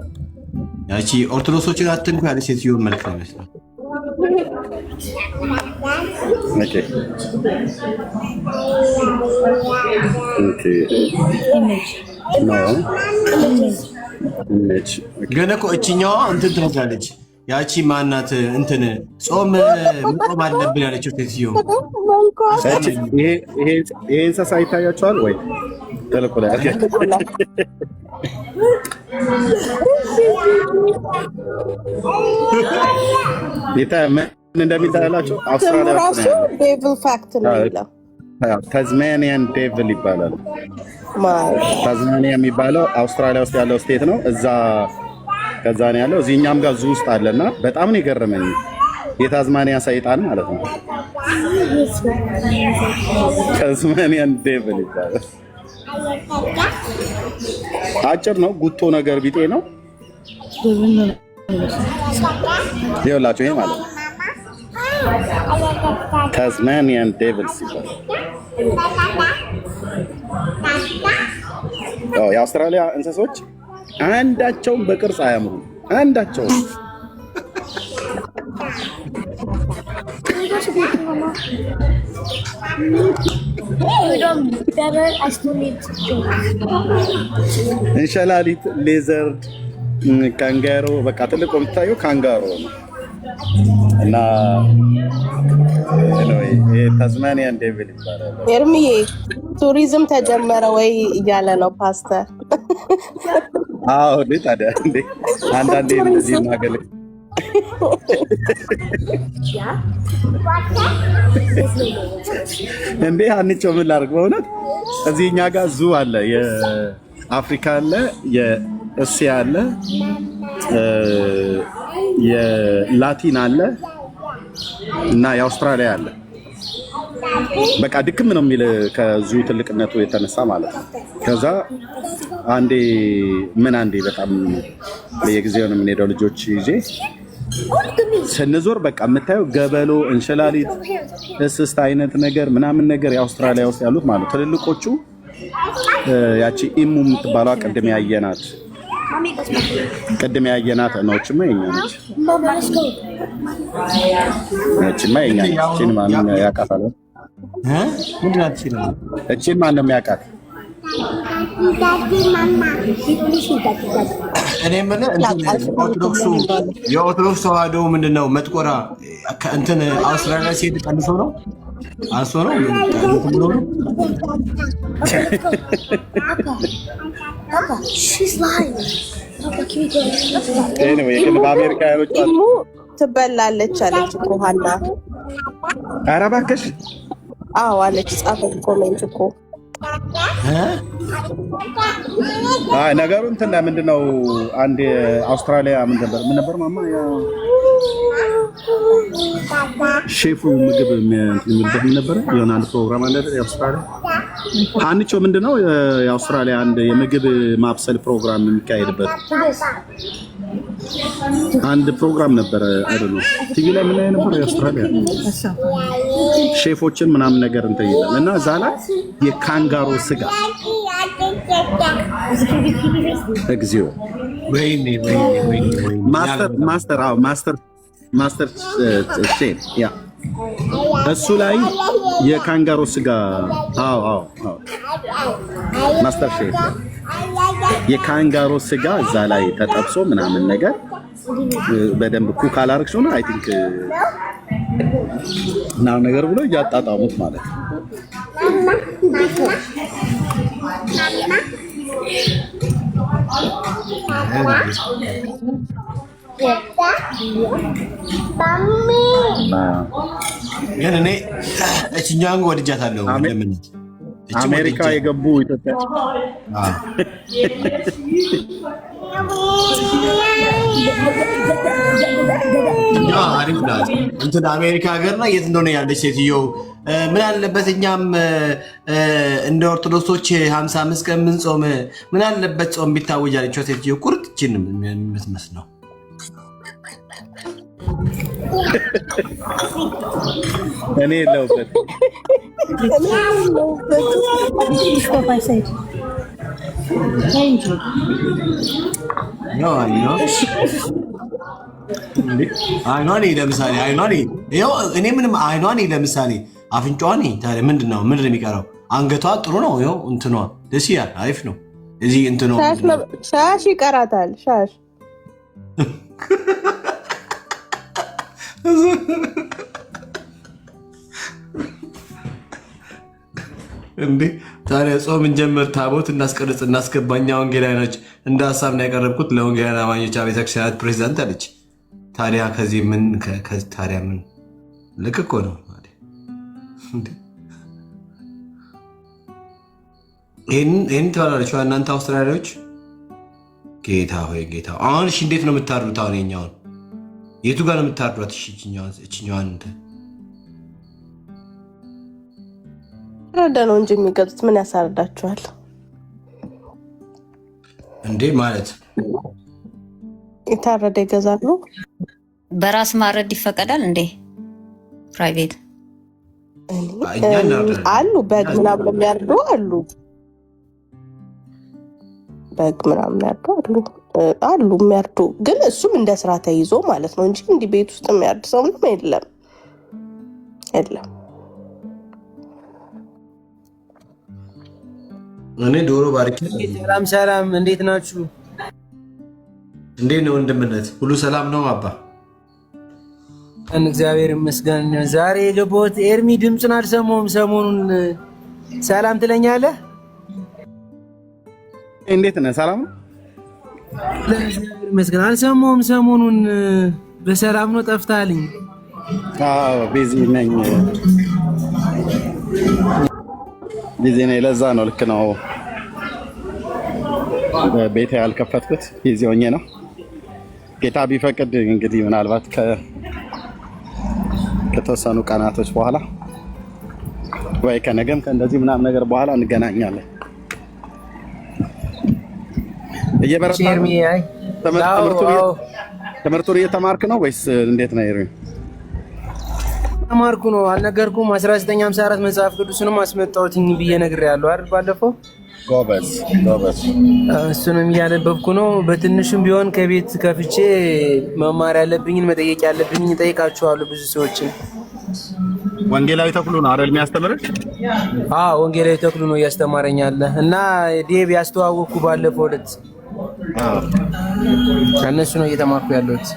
ያቺ ኦርቶዶክሶችን አትንኩ ያለች ሴትዮ መልክ ነው ይመስላል። ግን እኮ እችኛዋ እንትን ትመስላለች። ያቺ ማናት እንትን ጾም አለብን ያለችው ሴትዮ። ይሄ እንስሳ ይታያቸዋል ወይ? ተለቆ ላይ ምን እንደሚታያላቸው አውስትራሊያ ራሱ ዴቪል ፋክት ነው የሚለው ታዝማኒያን ዴቪል ይባላል። ታዝማኒያ የሚባለው አውስትራሊያ ውስጥ ያለው ስቴት ነው። ከዛ ነው ያለው። እዚህኛም ጋር ዙ ውስጥ አለና በጣም ነው የገረመኝ። የታዝማኒያ ሰይጣን ማለት ነው። ታዝማኒያን ዴቪል ይባላል። አጭር ነው፣ ጉቶ ነገር ቢጤ ነው። ይኸውላችሁ ይሄ ማለት ነው ታዝማኒያን ዴቪልስ ይባላል። የአውስትራሊያ እንስሶች አንዳቸውም በቅርጽ አያምሩም። አንዳቸውም እንሸላሊት፣ ሌዘርድ፣ ካንጋሮ በቃ ትልቁ የምታየው ካንጋሮ ነው። እና ታዝማኒያን ዴቪል ይባላል። ኤርሚዬ ቱሪዝም ተጀመረ ወይ እያለ ነው ፓስተር። አዎ ታዲያ አንዳንዴ እንደዚህ ማገለ እንዴ አንቺ ምን ላድርግ? በእውነት እዚህ እኛ ጋር ዙ አለ፣ የአፍሪካ አለ፣ የእስያ አለ፣ የላቲን አለ እና የአውስትራሊያ አለ። በቃ ድክም ነው የሚል ከዙ ትልቅነቱ የተነሳ ማለት ነው። ከዛ አንዴ በጣም በየጊዜው ነው የምንሄደው ልጆች ይዤ ስንዞር በቃ የምታየው ገበሎ፣ እንሽላሊት፣ እስስት አይነት ነገር ምናምን ነገር የአውስትራሊያ ውስጥ ያሉት ማለት ትልልቆቹ ያቺ ኢሙ የምትባለው ቅድም ያየናት ነውችማ የኛ ነች። እቺማ የኛ ነች። እቺን ማንም ያውቃታል? እቺን ማንም ያውቃት? እኔ ምን የኦርቶዶክስ ተዋህዶ ምንድነው መጥቆራ እንትን አውስትራሊያ ሲሄድ ቀንሶ ነው አንሶ ነው ብሎ ነው። ግን በአሜሪካ ያሎች ትበላለች አለች እኮ ሀና። ኧረ እባክሽ አዎ አለች፣ ጻፈች ኮሜንት እኮ። ነገሩ እንትን ምንድነው አንድ አውስትራሊያ ምን ነበር ማማ ሼፉ ምግብ የሚልበት ነበር የሆነ አንድ ፕሮግራም አለ የአውስትራሊያ አንቺ ምንድነው የአውስትራሊያ አንድ የምግብ ማብሰል ፕሮግራም የሚካሄድበት አንድ ፕሮግራም ነበር አይደል? ቲቪ ላይ ምን ላይ ነበር? የአውስትራሊያ ሼፎችን ምናምን ነገር እንትን ይላል እና እዛ ላይ የካንጋሮ ስጋ እግዚኦ ማስተር ሼፍ ያ እሱ ላይ የካንጋሮ ስጋ ማስተር ሼፍ የካንጋሮ ስጋ እዛ ላይ ተጠብሶ ምናምን ነገር በደንብ ኩክ አላረግሽ ነው አይ ቲንክ እና ነገር ብሎ እያጣጣሙት ማለት ነው። ግን እኔ እችኛን ወድጃታለሁ። ለምን አሜሪካ የገቡ ኢትዮጵያ አሪፍ ናት። እንትን አሜሪካ ሀገርና የት እንደሆነ ያለች ሴትዮ ምን አለበት እኛም እንደ ኦርቶዶክሶች 55 ቀን ምን ጾም ምን አለበት ጾም ቢታወጅ አለችው ሴትዮ። ቁርጥችን የምትመስለው እኔ የለሁበት አይኗን ለምሳሌ እኔ ምንም አይኗን ለምሳሌ አፍንጫዋን ታዲያ ምንድን ነው የሚቀረው? አንገቷ ጥሩ ነው። ይኸው እንትኗ ደስ ይላል፣ አሪፍ ነው። እዚህ እንትኗ ሻሽ ይቀራታል። ሻሽ እንዴ ታዲያ ጾም እንጀምር፣ ታቦት እናስቀርጽ፣ እናስገባኛ ወንጌላውያኖች እንደ ሀሳብ ነው ያቀረብኩት ለወንጌላውያን አማኞች ቤተክርስቲያናት ፕሬዚዳንት አለች። ታዲያ ከዚህ ምን ታዲያ ምን ልክ እኮ ነው። ይህን ትባላለች እናንተ አውስትራሊያዎች። ጌታ ሆይ ጌታ፣ አሁን እሺ እንዴት ነው የምታርዱት? አሁን የኛውን የቱ ጋር ነው የምታርዷት? እችኛዋን ረዳ ነው እንጂ የሚገዙት ምን ያሳርዳችኋል እንዴ? ማለት የታረደ ይገዛሉ። በራስ ማረድ ይፈቀዳል እንዴ? ፕራይቬት አሉ በግ ምናምን የሚያርዱ አሉ። በግ ምናምን የሚያርዱ አሉ የሚያርዱ ግን እሱም እንደ ስራ ተይዞ ማለት ነው እንጂ እንዲህ ቤት ውስጥ የሚያርድ ሰው ምንም የለም። እኔ ዶሮ ባርኪ። ሰላም፣ እንዴት ናችሁ? እንዴት ነው ወንድምነት? ሁሉ ሰላም ነው አባ? እግዚአብሔር ይመስገን። ዛሬ የገባሁት ኤርሚ ድምፅን አልሰማሁም። ሰሞኑን ሰላም ትለኛለህ? እንዴት ነህ? ሰላም እግዚአብሔር ይመስገን። አልሰማሁም ሰሞኑን በሰላም ነው ጠፍታልኝ? አዎ ቢዚ ነኝ ለዛ ነው። ልክ ነው። ቤቴ ያልከፈትኩት ቢዚ ሆኜ ነው። ጌታ ቢፈቅድ እንግዲህ ምናልባት ከተወሰኑ ቀናቶች በኋላ ወይ ከነገም ከእንደዚህ ምናምን ነገር በኋላ እንገናኛለን። እየበረታ ትምህርቱን እየተማርክ ነው ወይስ እንዴት ነው? ኤርሚ ተማርኩ ነው አልነገርኩም? 1954 መጽሐፍ ቅዱስንም አስመጣሁትኝ ብዬ ነግሬያለሁ አይደል ባለፈው? ጎበዝ። እሱንም እያነበብኩ ነው። በትንሹም ቢሆን ከቤት ከፍቼ መማር ያለብኝን መጠየቅ ያለብኝን እጠይቃቸዋለሁ ብዙ ሰዎችን። ወንጌላዊ ተክሉ ነው አይደል የሚያስተምርህ? አዎ ወንጌላዊ ተክሉ ነው እያስተማረኝ ያለ እና ዴቭ ያስተዋወቅኩ ባለፈው ዕለት ከእነሱ ነው እየተማርኩ ያለሁት።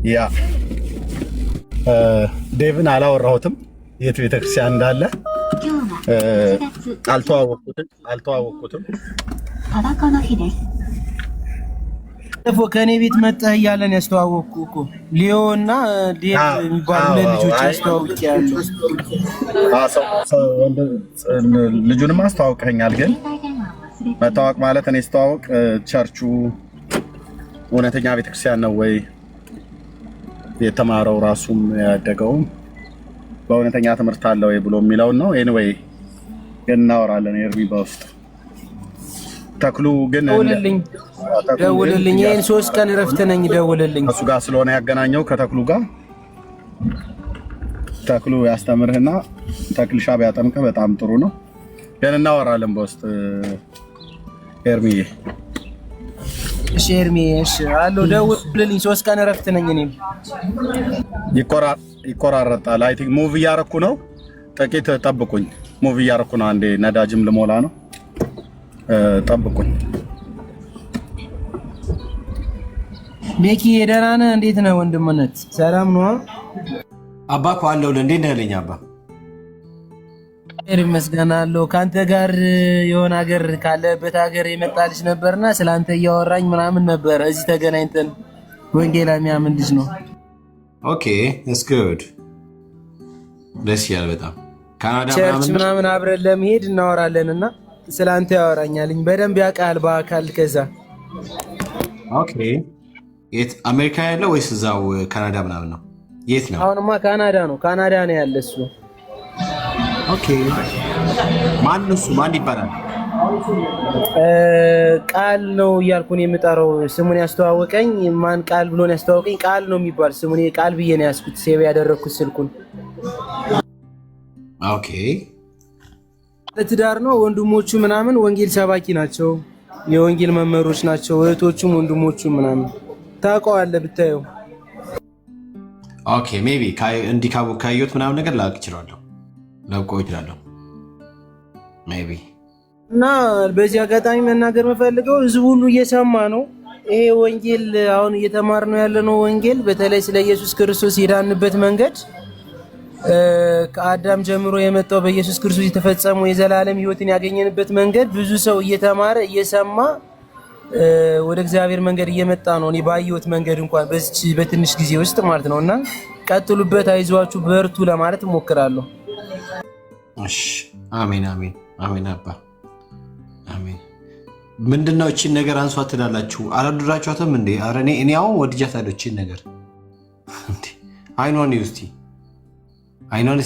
ያ ዴቭን አላወራሁትም የት ቤተክርስቲያን እንዳለ አልተዋወቅኩትም። ከእኔ ቤት መጣህ እያለን ያስተዋወቅኩ እኮ ሊዮ እና ዴቭ የሚባሉ ልጆች ያስተዋውቂያለሁ። ልጁንም አስተዋውቀኛል። ግን መታወቅ ማለት እኔ ስተዋወቅ ቸርቹ እውነተኛ ቤተክርስቲያን ነው ወይ የተማረው ራሱም ያደገውም በእውነተኛ ትምህርት አለ ወይ ብሎ የሚለውን ነው። ኤኒዌይ እናወራለን። ኤርሚ በውስጥ ተክሉ ግን ደውልልኝ። ይሄን 3 ቀን እረፍት ነኝ። ደውልልኝ። እሱ ጋር ስለሆነ ያገናኘው ከተክሉ ጋር ተክሉ ያስተምርህና ተክልሻ ቢያጠምቅህ በጣም ጥሩ ነው። ግን እናወራለን በውስጥ ኤርሚዬ። እሺ ኤርሚዬ፣ እሺ አሎ፣ ደውልልኝ። 3 ቀን እረፍት ነኝ። እኔም ይቆራረጣል። አይ ቲንክ ሙቭ እያረኩ ነው። ጥቂት ጠብቁኝ። ሙቭ እያረኩ ነው። አንዴ ነዳጅም ልሞላ ነው። ጠብቁኝ። ቤኪ ደህና ነህ? እንዴት ነህ ወንድምነት? ሰላም ነው? አባ እኮ አለሁልህ። እንዴት ነህ ልኝ? አባ ይመስገን አለሁ። ከአንተ ጋር የሆነ ሀገር ካለበት ሀገር የመጣልሽ ነበርና ስለአንተ እያወራኝ ምናምን ነበር። እዚህ ተገናኝተን ወንጌላ የሚያምን ልጅ ነው። ኦኬ ኢትስ ጉድ። ደስ ይላል በጣም። ካናዳ ቸርች ምናምን አብረን ለመሄድ እናወራለን እና ስለአንተ ያወራኛልኝ። በደንብ ያውቃል በአካል። ከዛ ኦኬ። የት አሜሪካ ያለው ወይስ እዛው ካናዳ ምናምን ነው? የት ነው? አሁንማ ካናዳ ነው። ካናዳ ነው ያለ እሱ። ኦኬ። ማን እሱ? ማን ይባላል? ቃል ነው እያልኩን የምጠራው። ስሙን ያስተዋወቀኝ ማን ቃል ብሎን ያስተዋወቀኝ ቃል ነው የሚባል ስሙን ቃል ብዬ ነው ያስኩት። ሴቭ ያደረኩት ስልኩን። ኦኬ። ለትዳር ነው። ወንድሞቹ ምናምን ወንጌል ሰባኪ ናቸው። የወንጌል መምህሮች ናቸው። እህቶቹም ወንድሞቹም ምናምን ታውቀዋለህ ብታየው። ኦኬ ሜቢ እንዲህ ካየሁት ምናምን ነገር ላውቅ እችላለሁ፣ ላውቀው እችላለሁ ሜቢ። እና በዚህ አጋጣሚ መናገር የምፈልገው ህዝቡ ሁሉ እየሰማ ነው። ይሄ ወንጌል አሁን እየተማርነው ያለነው ወንጌል በተለይ ስለ ኢየሱስ ክርስቶስ የዳንበት መንገድ ከአዳም ጀምሮ የመጣው በኢየሱስ ክርስቶስ የተፈጸመው የዘላለም ሕይወትን ያገኘንበት መንገድ ብዙ ሰው እየተማረ እየሰማ ወደ እግዚአብሔር መንገድ እየመጣ ነው። እኔ ባየሁት መንገድ እንኳን በዚህ በትንሽ ጊዜ ውስጥ ማለት ነው። እና ቀጥሉበት፣ አይዟችሁ፣ በርቱ ለማለት እሞክራለሁ። እሺ አሜን አሜን አሜን። አባ አሜን። ምንድነው እቺን ነገር አንሷት ትላላችሁ? አላደራችኋትም እንዴ? ኧረ እኔ አሁን ወድጃታለሁ እቺን ነገር እንዴ። አይኗን ይውስቲ አይኗን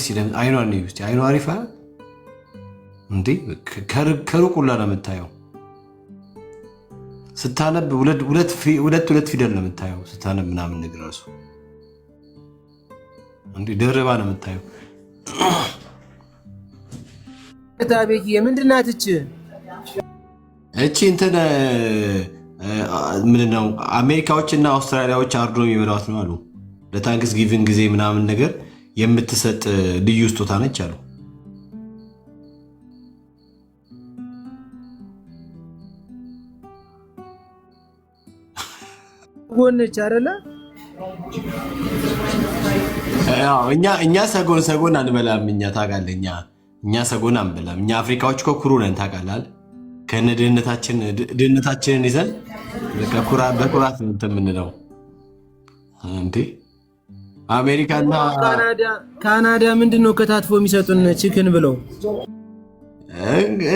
ይውስቲ አይኗ አሪፍ አይደል እንዴ? ከሩቅ ሁላ ነው የምታየው ስታነብ። ሁለት ፊደል ነው የምታየው ስታነብ ምናምን ነገር እራሱ እንዴ ደርባ ነው የምታየው። ታቤኪ ምንድን ናት እቺ እንትን ምንድነው? አሜሪካዎች እና አውስትራሊያዎች አርዶ የሚበሏት ነው አሉ። ለታንክስ ጊቪንግ ጊዜ ምናምን ነገር የምትሰጥ ልዩ ስጦታ ነች አሉ። ጎነች አይደለ? እኛ ሰጎን አንበላም። እኛ ታውቃለህ፣ እኛ ሰጎን አንበላም። እኛ አፍሪካዎች እኮ ኩሩ ነን ታውቃለህ። ከነ ድህነታችንን ይዘን በኩራት እንትን የምንለው እንዴ አሜሪካና ካናዳ ምንድን ነው ከታትፎ የሚሰጡን ቺክን ብለው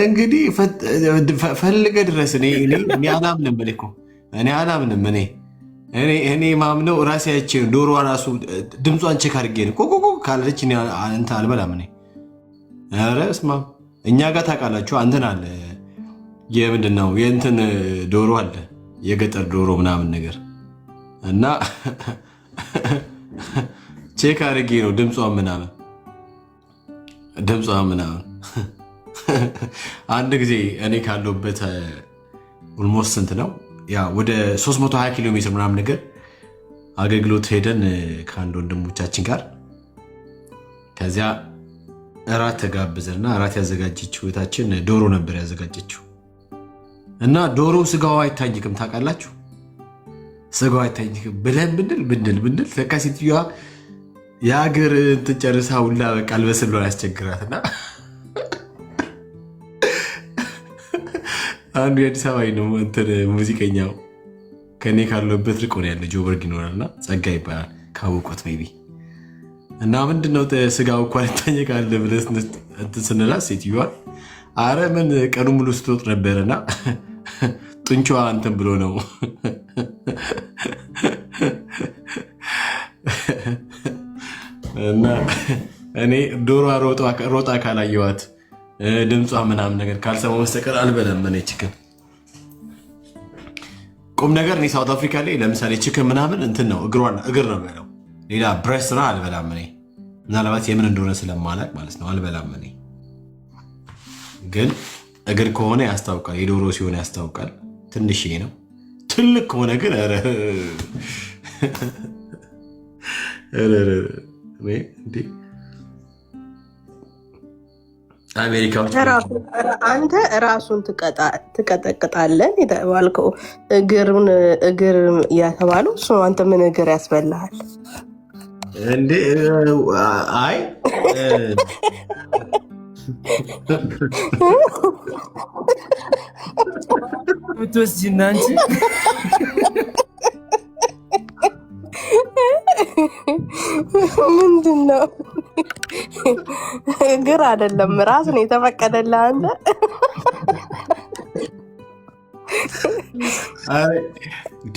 እንግዲህ ፈልገ ድረስ እኔ አላምንም እኮ እኔ አላምንም እኔ ማምነው ራሴ አይቼ ዶሮ ራሱ ድምጿን ቼክ አድርጌ ነው ኮኮኮ ካለች እኔ አንተ አልበላም ኧረ እስማ እኛ ጋር ታውቃላችሁ አንተን አለ የምንድነው የእንትን ዶሮ አለ የገጠር ዶሮ ምናምን ነገር እና ቼክ አድርጌ ነው ድምጿን ምናምን አንድ ጊዜ እኔ ካለሁበት ኦልሞስት ስንት ነው ያ ወደ 320 ኪሎ ሜትር ምናምን ነገር አገልግሎት ሄደን ከአንድ ወንድሞቻችን ጋር ከዚያ እራት ተጋብዘንና እራት ያዘጋጀችው እህታችን ዶሮ ነበር ያዘጋጀችው እና ዶሮ ስጋዋ አይታኝክም ታውቃላችሁ ስጋዋ አይታኝክም ብለን ብንል ለካ ሴትዮዋ የሀገር እንትን ጨርሳ ሁላ በቃ አልበስል ብሎ ያስቸግራትና አንዱ የአዲስ አበባ ነው እንትን ሙዚቀኛው ከኔ ካለበት ርቆ ነው ያለ ጆበርግ ይኖራልና ጸጋ ይባላል ካወቁት ሜቢ እና ምንድነው ስጋው እኮ አይታኝካል ብለስ እንትን ስንላት ሴትዮዋ አረ ምን ቀኑ ሙሉ ስትወጥ ነበርና ጡንቻዋ እንትን ብሎ ነው እና እኔ ዶሮ ሮጣ ካላየዋት ድምጿ ምናምን ነገር ካልሰማሁ በስተቀር አልበላም እኔ ቺክን ቁም ነገር እኔ ሳውት አፍሪካ ላይ ለምሳሌ ቺክን ምናምን እንትን ነው እግር ነው በለው ሌላ ብሬስት ነው አልበላም እኔ ምናልባት የምን እንደሆነ ስለማላቅ ማለት ነው አልበላም እኔ ግን እግር ከሆነ ያስታውቃል የዶሮ ሲሆን ያስታውቃል ትንሽ ነው ትልቅ ከሆነ ግን አሜሪካዎች አንተ ራሱን ትቀጠቅጣለን የተባልከው እግር እያተባሉ እሱ አንተ ምን እግር ያስበላሃል እንዴ አይ ምትወስጂና አንቺ ምንድነው እግር አይደለም ራስ ነው የተፈቀደልህ አንተ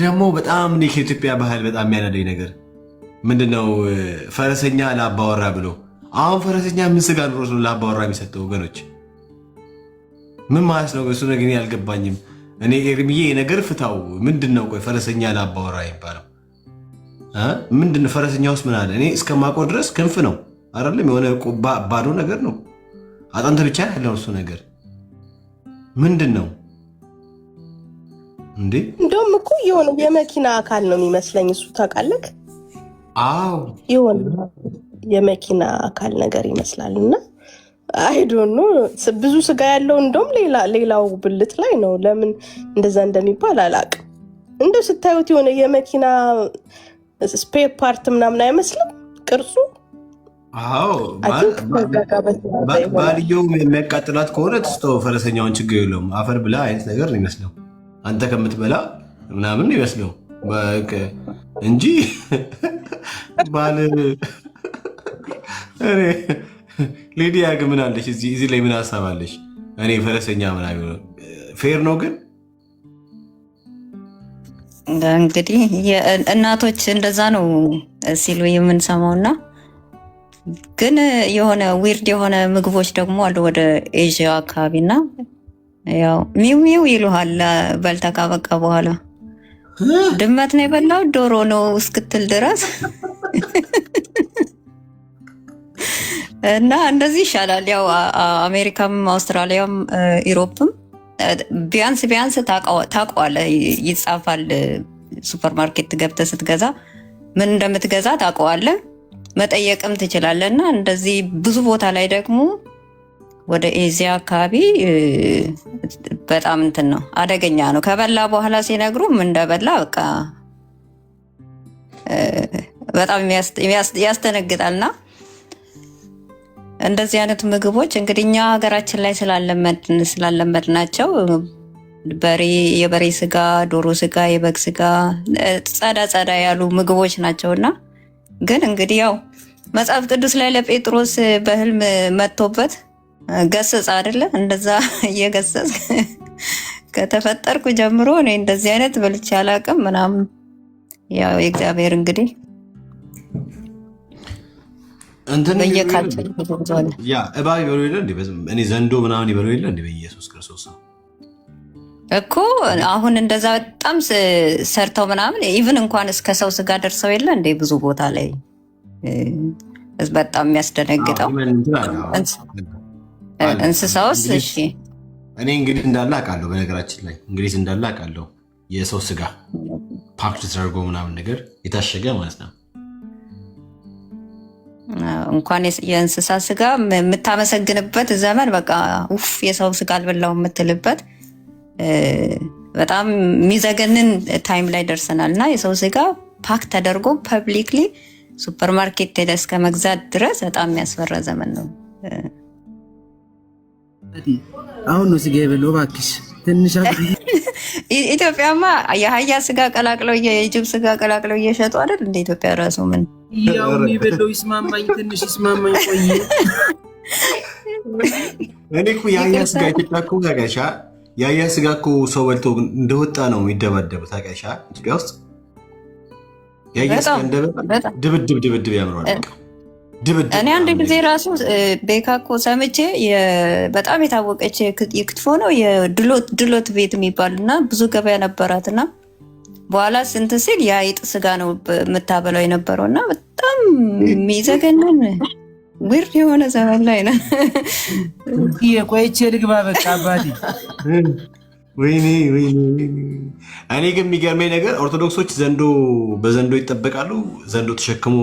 ደግሞ በጣም እኔ ከኢትዮጵያ ባህል በጣም የሚያነደኝ ነገር ምንድነው ፈረሰኛ ላባወራ ብሎ አሁን ፈረሰኛ ምን ስጋ ኖሮት ነው ላባወራ የሚሰጠው ወገኖች ምን ማለት ነው እሱ ነገር ያልገባኝም እኔ ኤርሚዬ ነገር ፍታው ምንድነው ቆይ ፈረሰኛ ላባወራ ይባላል ምንድነው ፈረሰኛ ውስጥ ምን አለ እኔ እስከማውቀው ድረስ ክንፍ ነው አይደለም የሆነ ባዶ ነገር ነው አጥንት ብቻ ያለው እሱ ነገር ምንድነው እንዴ እንደውም እኮ የሆነ የመኪና አካል ነው የሚመስለኝ እሱ ታውቃለህ አዎ የሆነ የመኪና አካል ነገር ይመስላልና አይ ዶንት ኖ ብዙ ስጋ ያለው እንደውም ሌላው ብልት ላይ ነው ለምን እንደዛ እንደሚባል አላውቅም እንደው ስታዩት የሆነ የመኪና ስፔር ፓርት ምናምን አይመስልም ቅርጹ አዎ ባልየው የሚያቃጥላት ከሆነ ትስተው ፈረሰኛውን ችግር የለውም አፈር ብላ አይነት ነገር ነው ይመስለው አንተ ከምትበላ ምናምን ይመስለው እንጂ ባል ሊዲያ ግን ምን አለሽ እዚህ ላይ ምን ሀሳብ አለሽ እኔ ፈረሰኛ ምናምን ፌር ነው ግን እንግዲህ እናቶች እንደዛ ነው ሲሉ የምንሰማውና ግን የሆነ ዊርድ የሆነ ምግቦች ደግሞ አሉ ወደ ኤዥያ አካባቢና ያው ሚው ይሉሃል በልታ ካበቃ በኋላ ድመት ነው የበላው ዶሮ ነው እስክትል ድረስ እና እንደዚህ ይሻላል ያው አሜሪካም አውስትራሊያም ኢሮፕም ቢያንስ ታውቀዋለህ ይጻፋል ሱፐርማርኬት ገብተህ ስትገዛ ምን እንደምትገዛ ታውቀዋለህ መጠየቅም ትችላለህ እና እንደዚህ ብዙ ቦታ ላይ ደግሞ ወደ ኤዚያ አካባቢ በጣም እንትን ነው አደገኛ ነው ከበላ በኋላ ሲነግሩ ምን እንደበላ በቃ በጣም ያስተነግጣልና እንደዚህ አይነት ምግቦች እንግዲህ እኛ ሀገራችን ላይ ስላለመድ ናቸው የበሬ ስጋ፣ ዶሮ ስጋ፣ የበግ ስጋ ጸዳ ያሉ ምግቦች ናቸውና ግን እንግዲህ ያው መጽሐፍ ቅዱስ ላይ ለጴጥሮስ በህልም መጥቶበት ገሰጽ አይደለ? እንደዛ እየገሰጽ ከተፈጠርኩ ጀምሮ እኔ እንደዚህ አይነት በልቼ አላውቅም ምናምን። ያው የእግዚአብሔር እንግዲህ እባብ ይበሉ የለ እንዴ? እኔ ዘንዶ ምናምን ይበሉ የለ እንዴ? በኢየሱስ ክርስቶስ እኮ አሁን እንደዛ በጣም ሰርተው ምናምን ኢቭን እንኳን እስከ ሰው ስጋ ደርሰው የለ እንዴ? ብዙ ቦታ ላይ በጣም የሚያስደነግጠው እንስሳውስ። እሺ እኔ እንግዲህ እንዳለ አውቃለሁ። በነገራችን ላይ እንግዲህ እንዳለ አውቃለሁ። የሰው ስጋ ፓክድ ተደርጎ ምናምን ነገር የታሸገ ማለት ነው። እንኳን የእንስሳ ስጋ የምታመሰግንበት ዘመን በቃ ውፍ የሰው ስጋ አልበላው የምትልበት በጣም የሚዘገንን ታይም ላይ ደርሰናል። እና የሰው ስጋ ፓክ ተደርጎ ፐብሊክሊ ሱፐርማርኬት ሄደ እስከ መግዛት ድረስ በጣም የሚያስፈራ ዘመን ነው። አሁን ነው ስጋ የበለው እባክሽ ትንሽ ኢትዮጵያማ የአህያ ስጋ ቀላቅለው የጅብ ስጋ ቀላቅለው እየሸጡ አይደል? እንደ ኢትዮጵያ ራሱ ምን ያው የሚበለው ይስማማኝ ትንሽ ይስማማኝ። ቆይ እኔ እኮ የአህያ ስጋ ኢትዮጵያ እኮ ታውቂያለሽ፣ የአህያ ስጋ እኮ ሰው በልቶ እንደወጣ ነው የሚደባደቡት። ታውቂያለሽ ኢትዮጵያ ውስጥ የአህያ ስጋ እንደበላ ድብድብ ያምረዋል። እኔ አንድ ጊዜ ራሱ ቤካ እኮ ሰምቼ በጣም የታወቀች የክትፎ ነው የድሎት ቤት የሚባል እና ብዙ ገበያ ነበራት እና በኋላ ስንት ሲል የአይጥ ስጋ ነው የምታበላው የነበረው እና በጣም የሚዘገንን ዊርድ የሆነ ዘመን ላይ ነው። ቆይቼ ልግባ በቃ አባቴ። ወይኔ እኔ ግን የሚገርመኝ ነገር ኦርቶዶክሶች በዘንዶ ይጠበቃሉ። ዘንዶ ተሸክሞ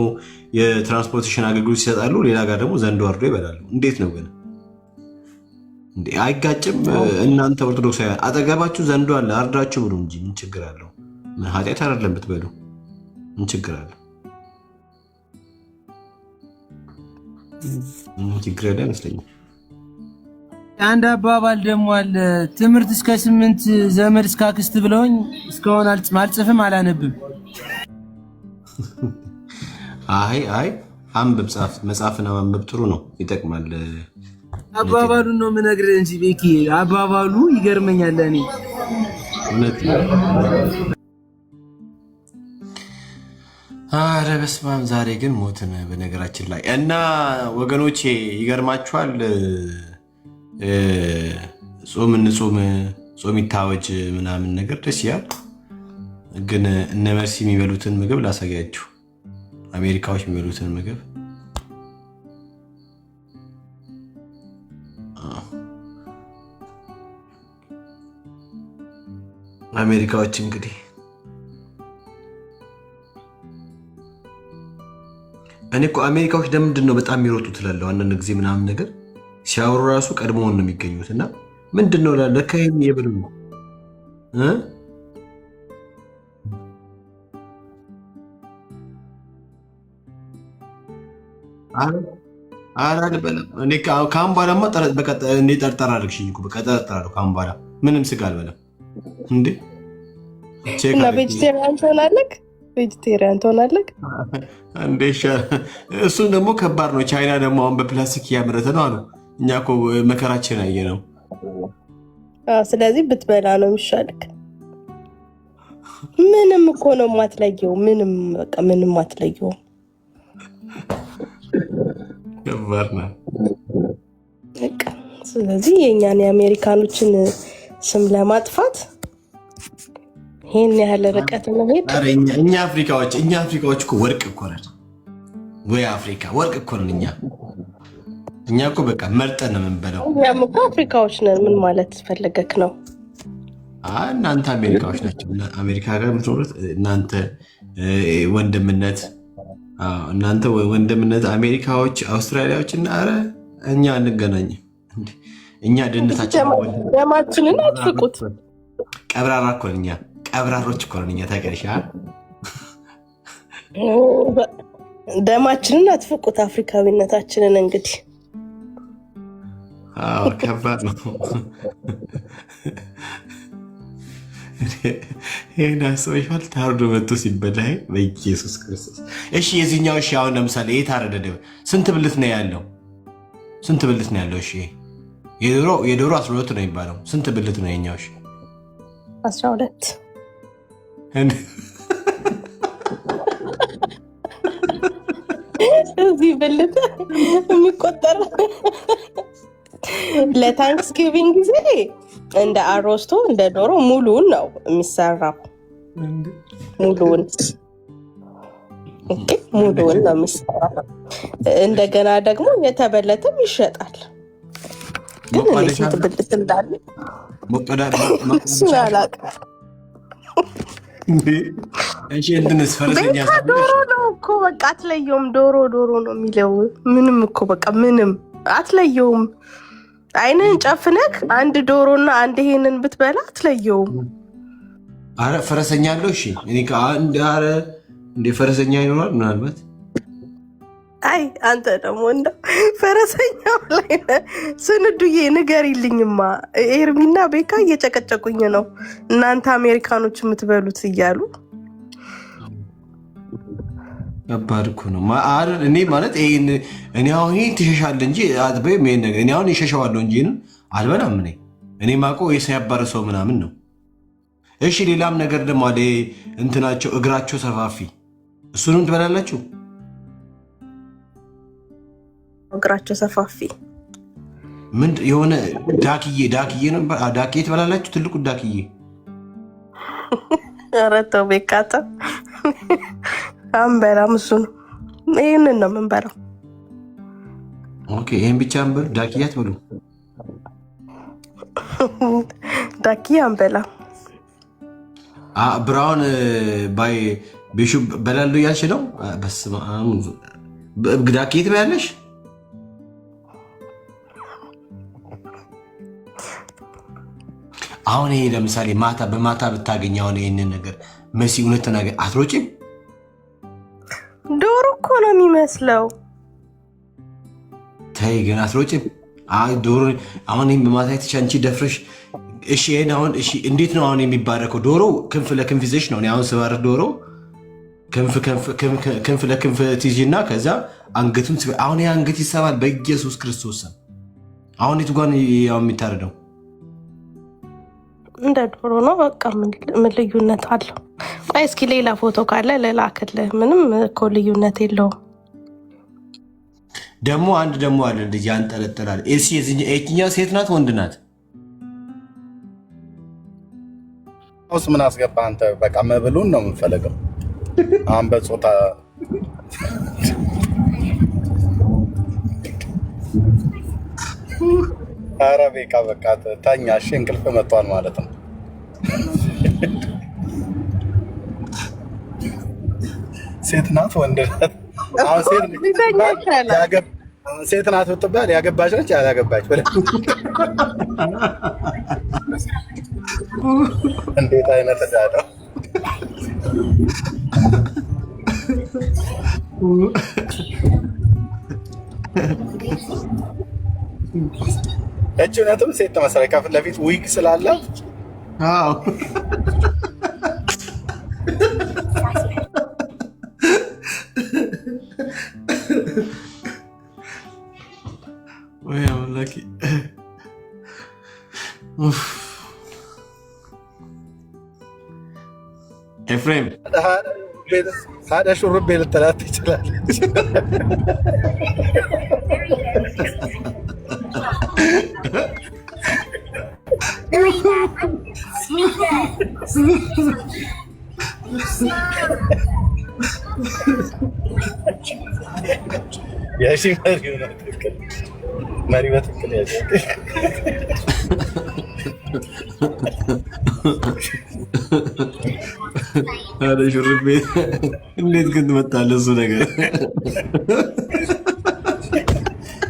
የትራንስፖርቴሽን አገልግሎት ይሰጣሉ። ሌላ ጋር ደግሞ ዘንዶ አርዶ ይበላሉ። እንዴት ነው ግን? አይጋጭም? እናንተ ኦርቶዶክሳውያን አጠገባችሁ ዘንዶ አለ፣ አርዳችሁ ብሉ እንጂ ምን ችግር አለው? ምን ኃጢአት አይደለም ብትበሉ፣ ምን ችግር አለው? ችግር ያለ አይመስለኝም። አንድ አባባል ደግሞ አለ፣ ትምህርት እስከ 8 ዘመድ እስከ አክስት ብለውኝ እስካሁን አልጽፍም አላነብም። አይ አንብብ፣ መጽሐፍና ማንበብ ጥሩ ነው፣ ይጠቅማል። አባባሉን ነው የምነግርህ እንጂ ቤኪ አባባሉ ይገርመኛል። እኔ እውነት ኧረ በስመ አብ። ዛሬ ግን ሞትን በነገራችን ላይ እና ወገኖቼ ይገርማችኋል። ጾም እንጾም፣ ጾም ይታወጅ ምናምን ነገር ደስ ይላል። ግን እነ መርሲ የሚበሉትን ምግብ ላሳያችሁ። አሜሪካዎች የሚበሉትን ምግብ አሜሪካዎች እንግዲህ እኔ እኮ አሜሪካዎች ለምንድን ነው በጣም የሚሮጡ ትላለሁ አንዳንድ ጊዜ ምናምን ነገር ሲያወሩ ራሱ ቀድሞውን ነው የሚገኙት። እና ምንድን ነው ለካ ይሄን እየበሉ ነው አልበላም። እኔ ከአሁን በኋላማ ጠርጠር አድርግሽኝ እኮ በቃ ጠርጠራለሁ። ከአሁን በኋላ ምንም ስጋ አልበላም። እንዴ እና ቬጅቴሪያን ትሆናለህ? ቬጅቴሪያን ትሆናለህ እንዴ? እሱም ደግሞ ከባድ ነው። ቻይና ደግሞ አሁን በፕላስቲክ እያመረተ ነው አሉ። እኛ እኮ መከራችን አየ ነው። ስለዚህ ብትበላ ነው የሚሻልክ። ምንም እኮ ነው የማትለየው። ምንም በቃ ምንም አትለየው። ከባድ ነው። ስለዚህ የእኛን የአሜሪካኖችን ስም ለማጥፋት ይሄን ያህል ርቀት መሄድ። እኛ አፍሪካዎች እኮ ወርቅ እኮ ነን። ወይ አፍሪካ ወርቅ እኮ ነን እኛ እኮ በቃ መርጠን ነው የምንበላው። እኛም እኮ አፍሪካዎች ነን። ምን ማለት ፈለገክ ነው? እናንተ አሜሪካዎች ናቸው። አሜሪካ ጋር የምትኖሩት እናንተ ወንድምነት አሜሪካዎች፣ አውስትራሊያዎች እና ኧረ እኛ እንገናኝም። እኛ ደማችንን አትፍቁት። ቀብራራ እኮ ነን እኛ፣ ቀብራሮች እኮ ነን እኛ። ታውቂያለሽ? ደማችንን አትፍቁት፣ አፍሪካዊነታችንን። እንግዲህ ከባድ ነው። ይሄን አስበሽዋል? ታርዶ መጥቶ ሲበላ በኢየሱስ ክርስቶስ። እሺ የዚህኛው እሺ፣ አሁን ለምሳሌ የታረደ ስንት ብልት ነው ያለው? ስንት ብልት ነው ያለው? እሺ የዶሮ 12 ነው የሚባለው። ስንት ብልት ነው የኛው? እሺ 12 እዚህ ብልት የሚቆጠር ለታንክስጊቪንግ ጊዜ እንደ አሮስቶ እንደ ዶሮ ሙሉውን ነው የሚሰራው። ሙሉውን ነው የሚሰራው። እንደገና ደግሞ የተበለተም ይሸጣል። ግን እኔ ስንት ብልት እንዳለ እሱን አላውቅም። ዶሮ ነው እኮ በቃ አትለየውም። ዶሮ ነው የሚለው ምንም እኮ በቃ ምንም አትለየውም። አይንን ጨፍነክ አንድ ዶሮና አንድ ይሄንን ብትበላ አትለየውም። አረ ፈረሰኛ አለው። እሺ እኔ እንደ ፈረሰኛ ይኖራል ምናልባት። አይ አንተ ደግሞ እንደ ፈረሰኛው ላይ ስንዱዬ ንገሪልኝማ። ኤርሚና ቤካ እየጨቀጨቁኝ ነው እናንተ አሜሪካኖች የምትበሉት እያሉ። ከባድ እኮ ነው። እኔ ማለት እኔ አሁን ይሄን ትሸሻለህ እንጂ እኔ አሁን ይሸሸዋለሁ እንጂ አልበላም። እኔ ማውቀው የሳያባረሰው ምናምን ነው። እሺ ሌላም ነገር ደግሞ አለ እንትናቸው እግራቸው ሰፋፊ፣ እሱንም ትበላላችሁ? እግራቸው ሰፋፊ ምን የሆነ ዳክዬ ነው። ዳክዬ ትበላላችሁ? ትልቁ ዳክዬ። ኧረ ተው ቤካታ አንበላም። እሱን ይህንን ነው የምንበላው። ኦኬ ይህን ብቻ አንበሉ። ዳክዬ አትበሉ? ዳክዬ አንበላም። ብራውን ባይ ቢሹ በላሉ እያልሽ ነው? በስመ አብ። ዳክዬ ትበያለሽ? አሁን ይሄ ለምሳሌ በማታ ብታገኝ አሁን ይህንን ነገር መሲ እውነት ተናገር፣ አትሮጭም? ዶሮ እኮ ነው የሚመስለው። ተይ ግን አትሮጭም? ዶሮ አሁን ይህም በማታ የተቻ አንቺ ደፍረሽ። እሺ ይህን አሁን እሺ እንዴት ነው አሁን የሚባረከው? ዶሮ ክንፍ ለክንፍ ይዘሽ ነው። አሁን ስባረክ ዶሮ ክንፍ ለክንፍ ትይዥና ከዛ አንገቱን አሁን ይህ አንገት ይሰባል በኢየሱስ ክርስቶስ ስም። አሁን የቱ ጋር የሚታረደው? እንደ ዶሮ ነው በቃ። ምን ልዩነት አለው? ቆይ እስኪ ሌላ ፎቶ ካለ ልላክልህ። ምንም እኮ ልዩነት የለውም። ደግሞ አንድ ደግሞ አለ ልጅ ያንጠለጠላል። የትኛው ሴት ናት ወንድ ናት? ውስጥ ምን አስገባ አንተ? በቃ መብሉን ነው የምንፈልገው። አሁን በጾታ ኧረ ቤካ በቃ ተኛ። እሺ እንቅልፍ መጥቷል ማለት ነው። ሴት ናት ወንድ ናት? አሁን ሴት ናት ብትባል ያገባች ነች ያላገባች? እንዴት አይነት ዕዳ ነው! እች እውነትም ሴት ተመሰለኝ። ከፊት ለፊት ዊግ ስላለ ወይ አምላኬ። ኤፍሬም ታዲያ ሹርቤ ልትላት ትችላለች። ያሺ መሪ በትክክል ያዘ። ኧረ ሹርቤ እንዴት ግን ትመጣለህ? እሱ ነገር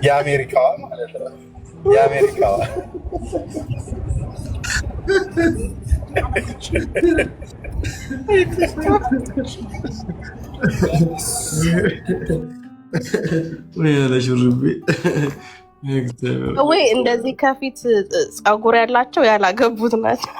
የአሜሪካዋ ማለት ነው። የአሜሪካዋ ወይ ሹርቤ ወይ እንደዚህ ከፊት ጸጉር ያላቸው ያላገቡት ናቸው።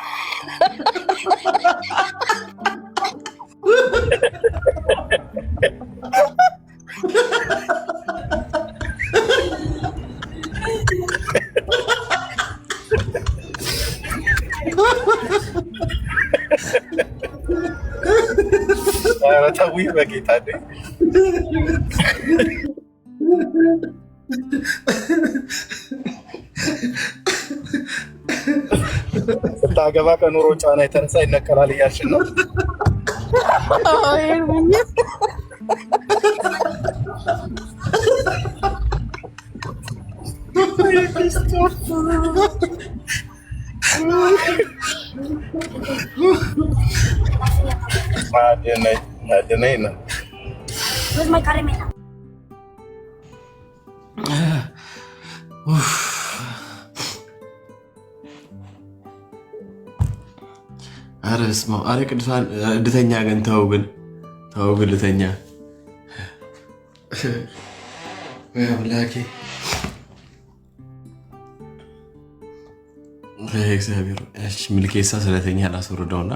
ተዊ በጌታ ስታገባ ከኑሮ ጫና የተነሳ ይነቀላል እያልሽ ነው? ማደነኝ ነው። ኧረ በስመ አብ! ኧረ ቅዱሳን ልተኛ ግን ተው ግን ልተኛ። አምላኬ እግዚአብሔር ምልኬሳ ስለተኛ ላስወርደውና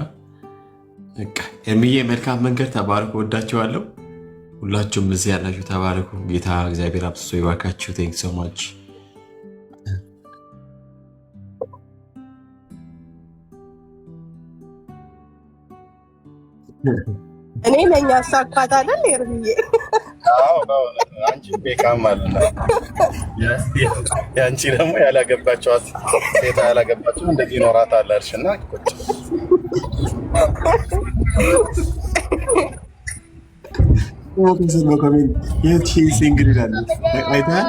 ኤርሚዬ መልካም መንገድ ተባረኩ። ወዳችኋለሁ። ሁላችሁም እዚህ ያላችሁ ተባረኩ። ጌታ እግዚአብሔር አብዝቶ ይባርካችሁ። ቴንክ ሶ ማች። እኔ ነኝ ያሳኳት አይደል ኤርሚዬ? አንቺ ቤካም ማለት ነው። ያንቺ ደግሞ ያላገባቸዋት ሴታ ያላገባቸው እንደዚህ ይኖራታል አልሽና ቁጭ ሲንግል ይላሉ አይተሃል?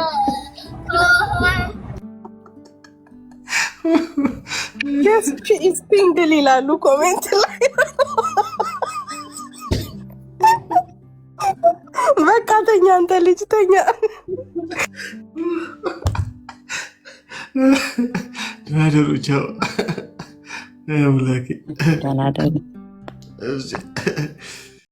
ሲንግል ይላሉ ኮሜንት ላይ። በቃ ተኛ አንተ ልጅ ተኛ። ደህና ደሩ። ቻው። አምላኬ